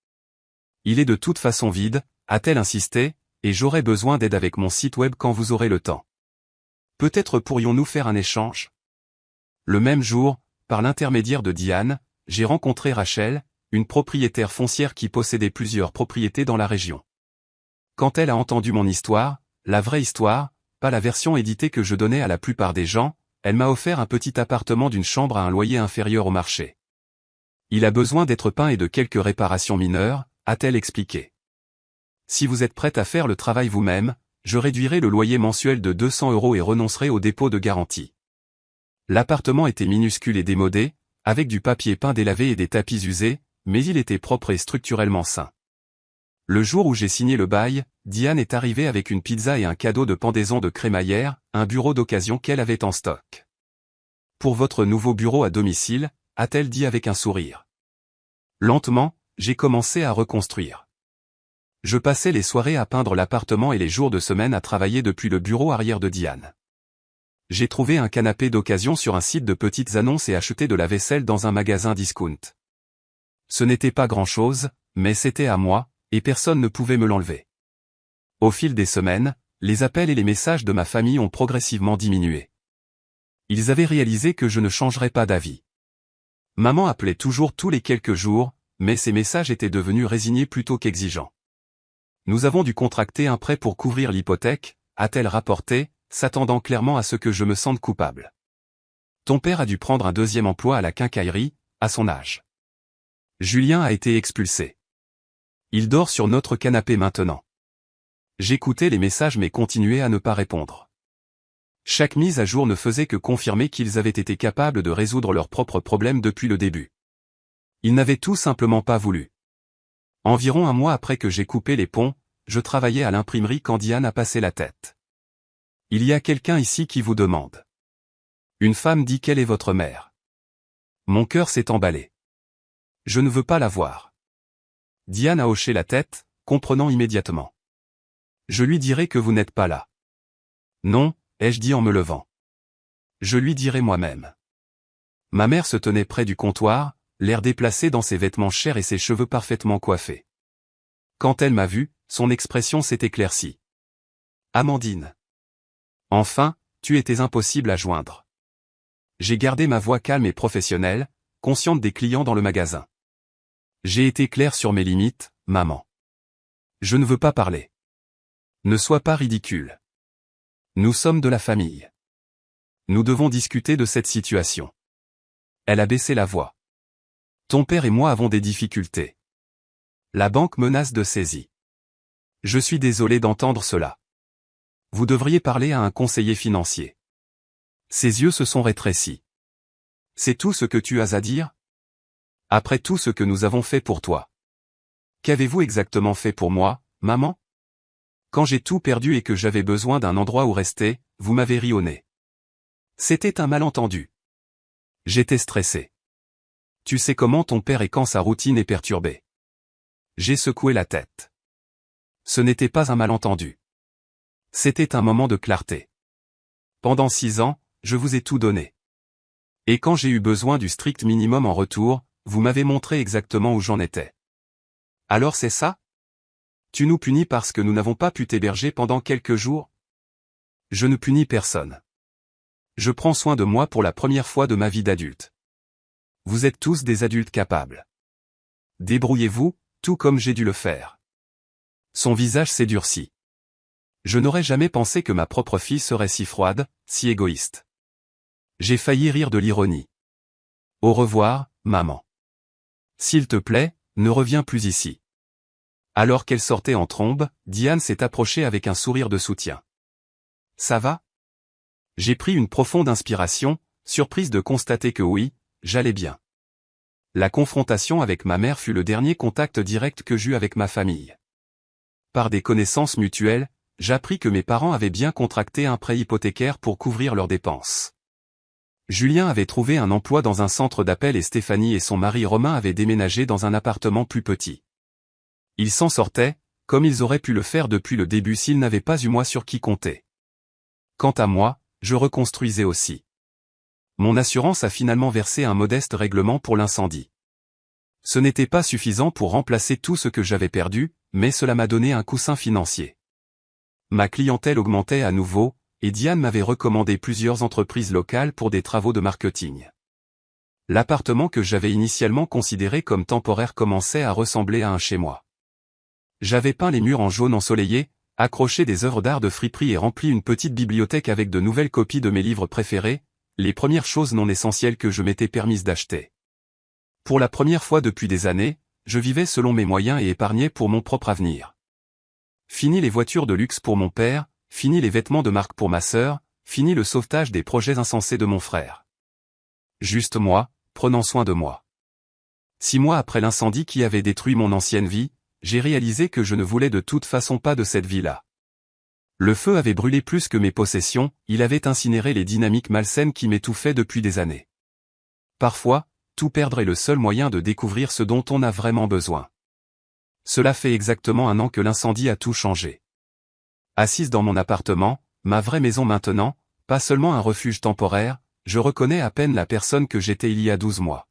Il est de toute façon vide, a-t-elle insisté, et j'aurai besoin d'aide avec mon site web quand vous aurez le temps. Peut-être pourrions-nous faire un échange? Le même jour, par l'intermédiaire de Diane, j'ai rencontré Rachel, une propriétaire foncière qui possédait plusieurs propriétés dans la région. Quand elle a entendu mon histoire, la vraie histoire, pas la version éditée que je donnais à la plupart des gens, elle m'a offert un petit appartement d'une chambre à un loyer inférieur au marché. Il a besoin d'être peint et de quelques réparations mineures, a-t-elle expliqué. Si vous êtes prête à faire le travail vous-même, je réduirai le loyer mensuel de 200 € et renoncerai au dépôt de garantie. L'appartement était minuscule et démodé, avec du papier peint délavé et des tapis usés, mais il était propre et structurellement sain. Le jour où j'ai signé le bail, Diane est arrivée avec une pizza et un cadeau de pendaison de crémaillère, un bureau d'occasion qu'elle avait en stock. Pour votre nouveau bureau à domicile, a-t-elle dit avec un sourire. Lentement, j'ai commencé à reconstruire. Je passais les soirées à peindre l'appartement et les jours de semaine à travailler depuis le bureau arrière de Diane. J'ai trouvé un canapé d'occasion sur un site de petites annonces et acheté de la vaisselle dans un magasin discount. Ce n'était pas grand-chose, mais c'était à moi, et personne ne pouvait me l'enlever. Au fil des semaines, les appels et les messages de ma famille ont progressivement diminué. Ils avaient réalisé que je ne changerais pas d'avis. Maman appelait toujours tous les quelques jours, mais ses messages étaient devenus résignés plutôt qu'exigeants. Nous avons dû contracter un prêt pour couvrir l'hypothèque, a-t-elle rapporté, s'attendant clairement à ce que je me sente coupable. Ton père a dû prendre un deuxième emploi à la quincaillerie, à son âge. Julien a été expulsé. Il dort sur notre canapé maintenant. J'écoutais les messages mais continuais à ne pas répondre. Chaque mise à jour ne faisait que confirmer qu'ils avaient été capables de résoudre leurs propres problèmes depuis le début. Ils n'avaient tout simplement pas voulu. Environ un mois après que j'ai coupé les ponts, je travaillais à l'imprimerie quand Diane a passé la tête. Il y a quelqu'un ici qui vous demande. Une femme dit quelle est votre mère. Mon cœur s'est emballé. Je ne veux pas la voir. Diane a hoché la tête, comprenant immédiatement. Je lui dirai que vous n'êtes pas là. Non, ai-je dit en me levant. Je lui dirai moi-même. Ma mère se tenait près du comptoir, l'air déplacé dans ses vêtements chers et ses cheveux parfaitement coiffés. Quand elle m'a vu, son expression s'est éclaircie. Amandine. Enfin, tu étais impossible à joindre. J'ai gardé ma voix calme et professionnelle, consciente des clients dans le magasin. J'ai été clair sur mes limites, maman. Je ne veux pas parler. Ne sois pas ridicule. Nous sommes de la famille. Nous devons discuter de cette situation. Elle a baissé la voix. Ton père et moi avons des difficultés. La banque menace de saisie. Je suis désolé d'entendre cela. Vous devriez parler à un conseiller financier. Ses yeux se sont rétrécis. C'est tout ce que tu as à dire? Après tout ce que nous avons fait pour toi. Qu'avez-vous exactement fait pour moi, maman? Quand j'ai tout perdu et que j'avais besoin d'un endroit où rester, vous m'avez ri au nez. C'était un malentendu. J'étais stressé. Tu sais comment ton père est quand sa routine est perturbée. J'ai secoué la tête. Ce n'était pas un malentendu. C'était un moment de clarté. Pendant 6 ans, je vous ai tout donné. Et quand j'ai eu besoin du strict minimum en retour, vous m'avez montré exactement où j'en étais. Alors c'est ça? Tu nous punis parce que nous n'avons pas pu t'héberger pendant quelques jours? Je ne punis personne. Je prends soin de moi pour la première fois de ma vie d'adulte. Vous êtes tous des adultes capables. Débrouillez-vous, tout comme j'ai dû le faire. Son visage s'est durci. Je n'aurais jamais pensé que ma propre fille serait si froide, si égoïste. J'ai failli rire de l'ironie. Au revoir, maman. S'il te plaît, ne reviens plus ici. Alors qu'elle sortait en trombe, Diane s'est approchée avec un sourire de soutien. Ça va? J'ai pris une profonde inspiration, surprise de constater que oui, j'allais bien. La confrontation avec ma mère fut le dernier contact direct que j'eus avec ma famille. Par des connaissances mutuelles, j'appris que mes parents avaient bien contracté un prêt hypothécaire pour couvrir leurs dépenses. Julien avait trouvé un emploi dans un centre d'appel et Stéphanie et son mari Romain avaient déménagé dans un appartement plus petit. Ils s'en sortaient, comme ils auraient pu le faire depuis le début s'ils n'avaient pas eu moi sur qui compter. Quant à moi, je reconstruisais aussi. Mon assurance a finalement versé un modeste règlement pour l'incendie. Ce n'était pas suffisant pour remplacer tout ce que j'avais perdu, mais cela m'a donné un coussin financier. Ma clientèle augmentait à nouveau, et Diane m'avait recommandé plusieurs entreprises locales pour des travaux de marketing. L'appartement que j'avais initialement considéré comme temporaire commençait à ressembler à un chez-moi. J'avais peint les murs en jaune ensoleillé, accroché des œuvres d'art de friperie et rempli une petite bibliothèque avec de nouvelles copies de mes livres préférés, les premières choses non essentielles que je m'étais permise d'acheter. Pour la première fois depuis des années, je vivais selon mes moyens et épargnais pour mon propre avenir. Fini les voitures de luxe pour mon père, fini les vêtements de marque pour ma sœur, fini le sauvetage des projets insensés de mon frère. Juste moi, prenant soin de moi. 6 mois après l'incendie qui avait détruit mon ancienne vie, j'ai réalisé que je ne voulais de toute façon pas de cette vie-là. Le feu avait brûlé plus que mes possessions, il avait incinéré les dynamiques malsaines qui m'étouffaient depuis des années. Parfois, tout perdre est le seul moyen de découvrir ce dont on a vraiment besoin. Cela fait exactement 1 an que l'incendie a tout changé. Assise dans mon appartement, ma vraie maison maintenant, pas seulement un refuge temporaire, je reconnais à peine la personne que j'étais il y a 12 mois.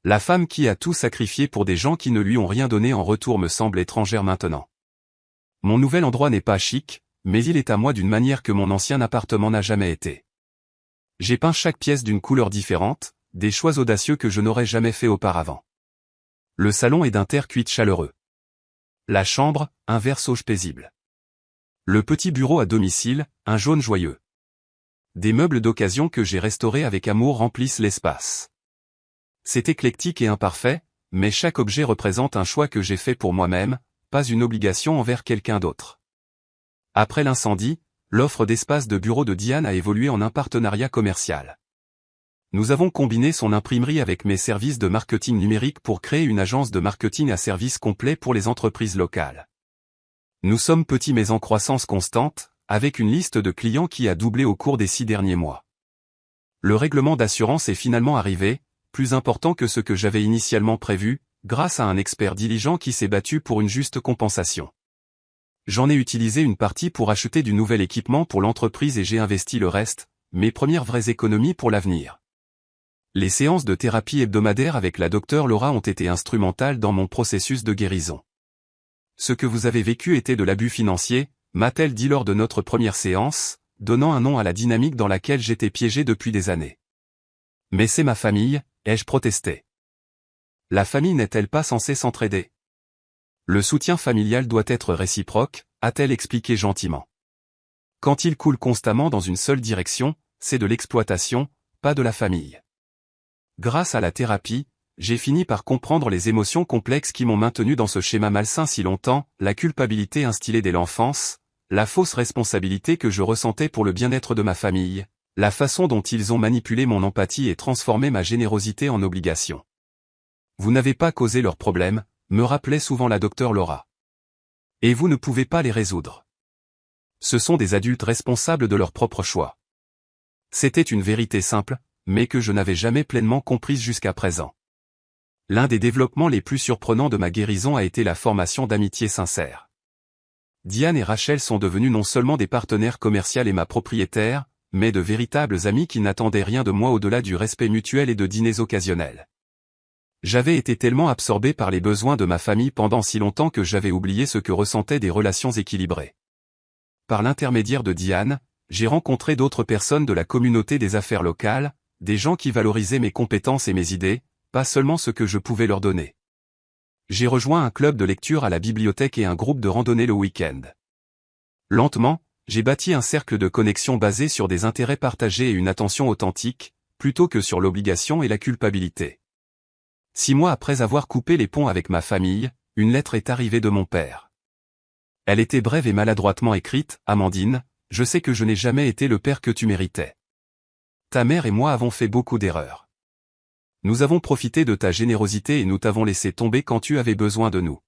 La femme qui a tout sacrifié pour des gens qui ne lui ont rien donné en retour me semble étrangère maintenant. Mon nouvel endroit n'est pas chic, mais il est à moi d'une manière que mon ancien appartement n'a jamais été. J'ai peint chaque pièce d'une couleur différente, des choix audacieux que je n'aurais jamais fait auparavant. Le salon est d'un terre cuite chaleureux. La chambre, un vert sauge paisible. Le petit bureau à domicile, un jaune joyeux. Des meubles d'occasion que j'ai restaurés avec amour remplissent l'espace. C'est éclectique et imparfait, mais chaque objet représente un choix que j'ai fait pour moi-même, pas une obligation envers quelqu'un d'autre. Après l'incendie, l'offre d'espace de bureau de Diane a évolué en un partenariat commercial. Nous avons combiné son imprimerie avec mes services de marketing numérique pour créer une agence de marketing à service complet pour les entreprises locales. Nous sommes petits mais en croissance constante, avec une liste de clients qui a doublé au cours des 6 derniers mois. Le règlement d'assurance est finalement arrivé, plus important que ce que j'avais initialement prévu, grâce à un expert diligent qui s'est battu pour une juste compensation. J'en ai utilisé une partie pour acheter du nouvel équipement pour l'entreprise et j'ai investi le reste, mes premières vraies économies pour l'avenir. Les séances de thérapie hebdomadaires avec la docteure Laura ont été instrumentales dans mon processus de guérison. Ce que vous avez vécu était de l'abus financier, m'a-t-elle dit lors de notre première séance, donnant un nom à la dynamique dans laquelle j'étais piégé depuis des années. Mais c'est ma famille, ai-je protesté. La famille n'est-elle pas censée s'entraider? Le soutien familial doit être réciproque, a-t-elle expliqué gentiment. Quand il coule constamment dans une seule direction, c'est de l'exploitation, pas de la famille. Grâce à la thérapie, j'ai fini par comprendre les émotions complexes qui m'ont maintenu dans ce schéma malsain si longtemps, la culpabilité instillée dès l'enfance, la fausse responsabilité que je ressentais pour le bien-être de ma famille, la façon dont ils ont manipulé mon empathie et transformé ma générosité en obligation. Vous n'avez pas causé leurs problèmes, me rappelait souvent la docteure Laura. Et vous ne pouvez pas les résoudre. Ce sont des adultes responsables de leurs propres choix. C'était une vérité simple, mais que je n'avais jamais pleinement comprise jusqu'à présent. L'un des développements les plus surprenants de ma guérison a été la formation d'amitié sincère. Diane et Rachel sont devenus non seulement des partenaires commerciaux et ma propriétaire, mais de véritables amis qui n'attendaient rien de moi au-delà du respect mutuel et de dîners occasionnels. J'avais été tellement absorbé par les besoins de ma famille pendant si longtemps que j'avais oublié ce que ressentaient des relations équilibrées. Par l'intermédiaire de Diane, j'ai rencontré d'autres personnes de la communauté des affaires locales, des gens qui valorisaient mes compétences et mes idées, pas seulement ce que je pouvais leur donner. J'ai rejoint un club de lecture à la bibliothèque et un groupe de randonnée le week-end. Lentement, j'ai bâti un cercle de connexion basé sur des intérêts partagés et une attention authentique, plutôt que sur l'obligation et la culpabilité. 6 mois après avoir coupé les ponts avec ma famille, une lettre est arrivée de mon père. Elle était brève et maladroitement écrite, « Amandine, je sais que je n'ai jamais été le père que tu méritais. Ta mère et moi avons fait beaucoup d'erreurs. Nous avons profité de ta générosité et nous t'avons laissé tomber quand tu avais besoin de nous.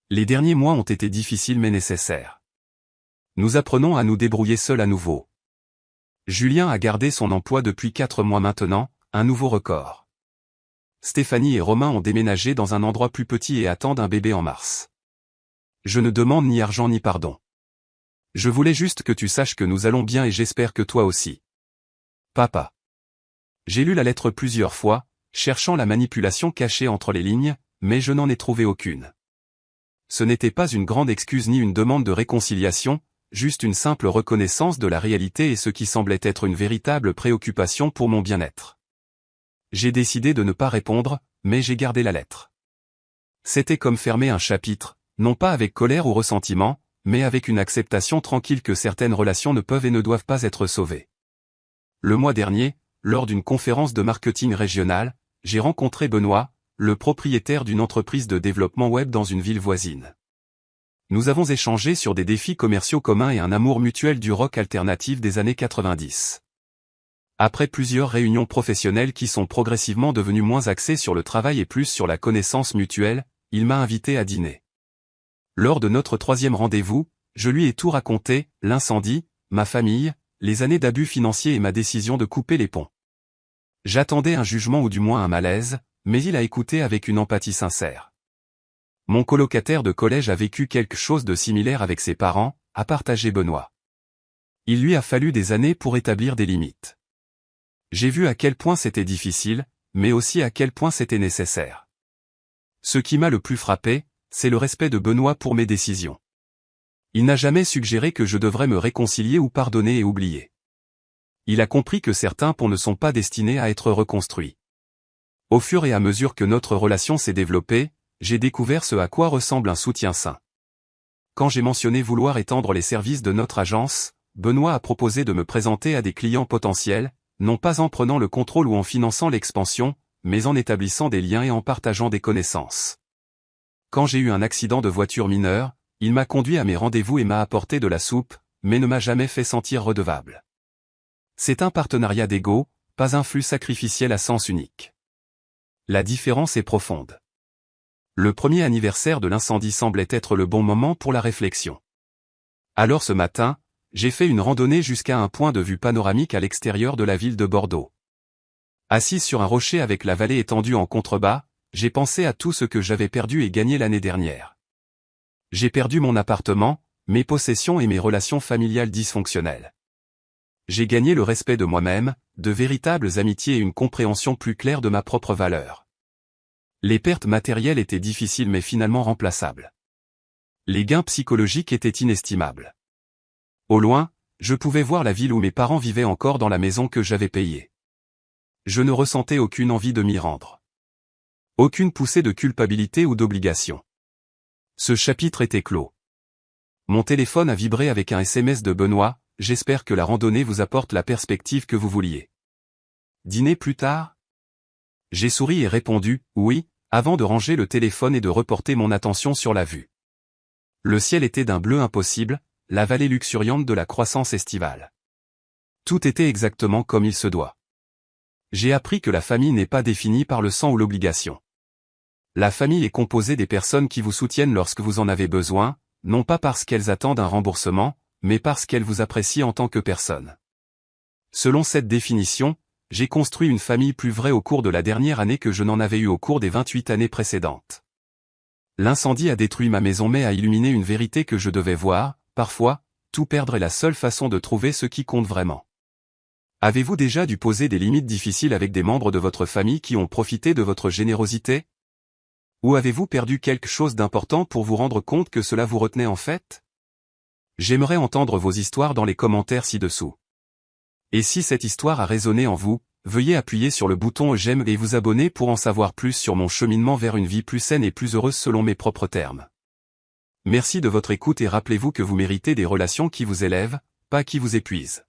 Les derniers mois ont été difficiles mais nécessaires. Nous apprenons à nous débrouiller seuls à nouveau. Julien a gardé son emploi depuis 4 mois maintenant, un nouveau record. Stéphanie et Romain ont déménagé dans un endroit plus petit et attendent un bébé en mars. Je ne demande ni argent ni pardon. Je voulais juste que tu saches que nous allons bien et j'espère que toi aussi. Papa. J'ai lu la lettre plusieurs fois, cherchant la manipulation cachée entre les lignes, mais je n'en ai trouvé aucune. Ce n'était pas une grande excuse ni une demande de réconciliation, juste une simple reconnaissance de la réalité et ce qui semblait être une véritable préoccupation pour mon bien-être. J'ai décidé de ne pas répondre, mais j'ai gardé la lettre. C'était comme fermer un chapitre, non pas avec colère ou ressentiment, mais avec une acceptation tranquille que certaines relations ne peuvent et ne doivent pas être sauvées. Le mois dernier, lors d'une conférence de marketing régional, j'ai rencontré Benoît, le propriétaire d'une entreprise de développement web dans une ville voisine. Nous avons échangé sur des défis commerciaux communs et un amour mutuel du rock alternatif des années 90. Après plusieurs réunions professionnelles qui sont progressivement devenues moins axées sur le travail et plus sur la connaissance mutuelle, il m'a invité à dîner. Lors de notre 3e rendez-vous, je lui ai tout raconté, l'incendie, ma famille, les années d'abus financiers et ma décision de couper les ponts. J'attendais un jugement ou du moins un malaise, mais il a écouté avec une empathie sincère. Mon colocataire de collège a vécu quelque chose de similaire avec ses parents, a partagé Benoît. Il lui a fallu des années pour établir des limites. J'ai vu à quel point c'était difficile, mais aussi à quel point c'était nécessaire. Ce qui m'a le plus frappé, c'est le respect de Benoît pour mes décisions. Il n'a jamais suggéré que je devrais me réconcilier ou pardonner et oublier. Il a compris que certains ponts ne sont pas destinés à être reconstruits. Au fur et à mesure que notre relation s'est développée, j'ai découvert ce à quoi ressemble un soutien sain. Quand j'ai mentionné vouloir étendre les services de notre agence, Benoît a proposé de me présenter à des clients potentiels, non pas en prenant le contrôle ou en finançant l'expansion, mais en établissant des liens et en partageant des connaissances. Quand j'ai eu un accident de voiture mineur, il m'a conduit à mes rendez-vous et m'a apporté de la soupe, mais ne m'a jamais fait sentir redevable. C'est un partenariat d'ego, pas un flux sacrificiel à sens unique. La différence est profonde. Le premier anniversaire de l'incendie semblait être le bon moment pour la réflexion. Alors ce matin, j'ai fait une randonnée jusqu'à un point de vue panoramique à l'extérieur de la ville de Bordeaux. Assise sur un rocher avec la vallée étendue en contrebas, j'ai pensé à tout ce que j'avais perdu et gagné l'année dernière. J'ai perdu mon appartement, mes possessions et mes relations familiales dysfonctionnelles. J'ai gagné le respect de moi-même, de véritables amitiés et une compréhension plus claire de ma propre valeur. Les pertes matérielles étaient difficiles mais finalement remplaçables. Les gains psychologiques étaient inestimables. Au loin, je pouvais voir la ville où mes parents vivaient encore dans la maison que j'avais payée. Je ne ressentais aucune envie de m'y rendre. Aucune poussée de culpabilité ou d'obligation. Ce chapitre était clos. Mon téléphone a vibré avec un SMS de Benoît, j'espère que la randonnée vous apporte la perspective que vous vouliez. Dîner plus tard ? J'ai souri et répondu, oui, avant de ranger le téléphone et de reporter mon attention sur la vue. Le ciel était d'un bleu impossible, la vallée luxuriante de la croissance estivale. Tout était exactement comme il se doit. J'ai appris que la famille n'est pas définie par le sang ou l'obligation. La famille est composée des personnes qui vous soutiennent lorsque vous en avez besoin, non pas parce qu'elles attendent un remboursement, mais parce qu'elles vous apprécient en tant que personne. Selon cette définition, j'ai construit une famille plus vraie au cours de la dernière année que je n'en avais eu au cours des 28 années précédentes. L'incendie a détruit ma maison mais a illuminé une vérité que je devais voir, parfois, tout perdre est la seule façon de trouver ce qui compte vraiment. Avez-vous déjà dû poser des limites difficiles avec des membres de votre famille qui ont profité de votre générosité ? Ou avez-vous perdu quelque chose d'important pour vous rendre compte que cela vous retenait en fait ? J'aimerais entendre vos histoires dans les commentaires ci-dessous. Et si cette histoire a résonné en vous, veuillez appuyer sur le bouton j'aime et vous abonner pour en savoir plus sur mon cheminement vers une vie plus saine et plus heureuse selon mes propres termes. Merci de votre écoute et rappelez-vous que vous méritez des relations qui vous élèvent, pas qui vous épuisent.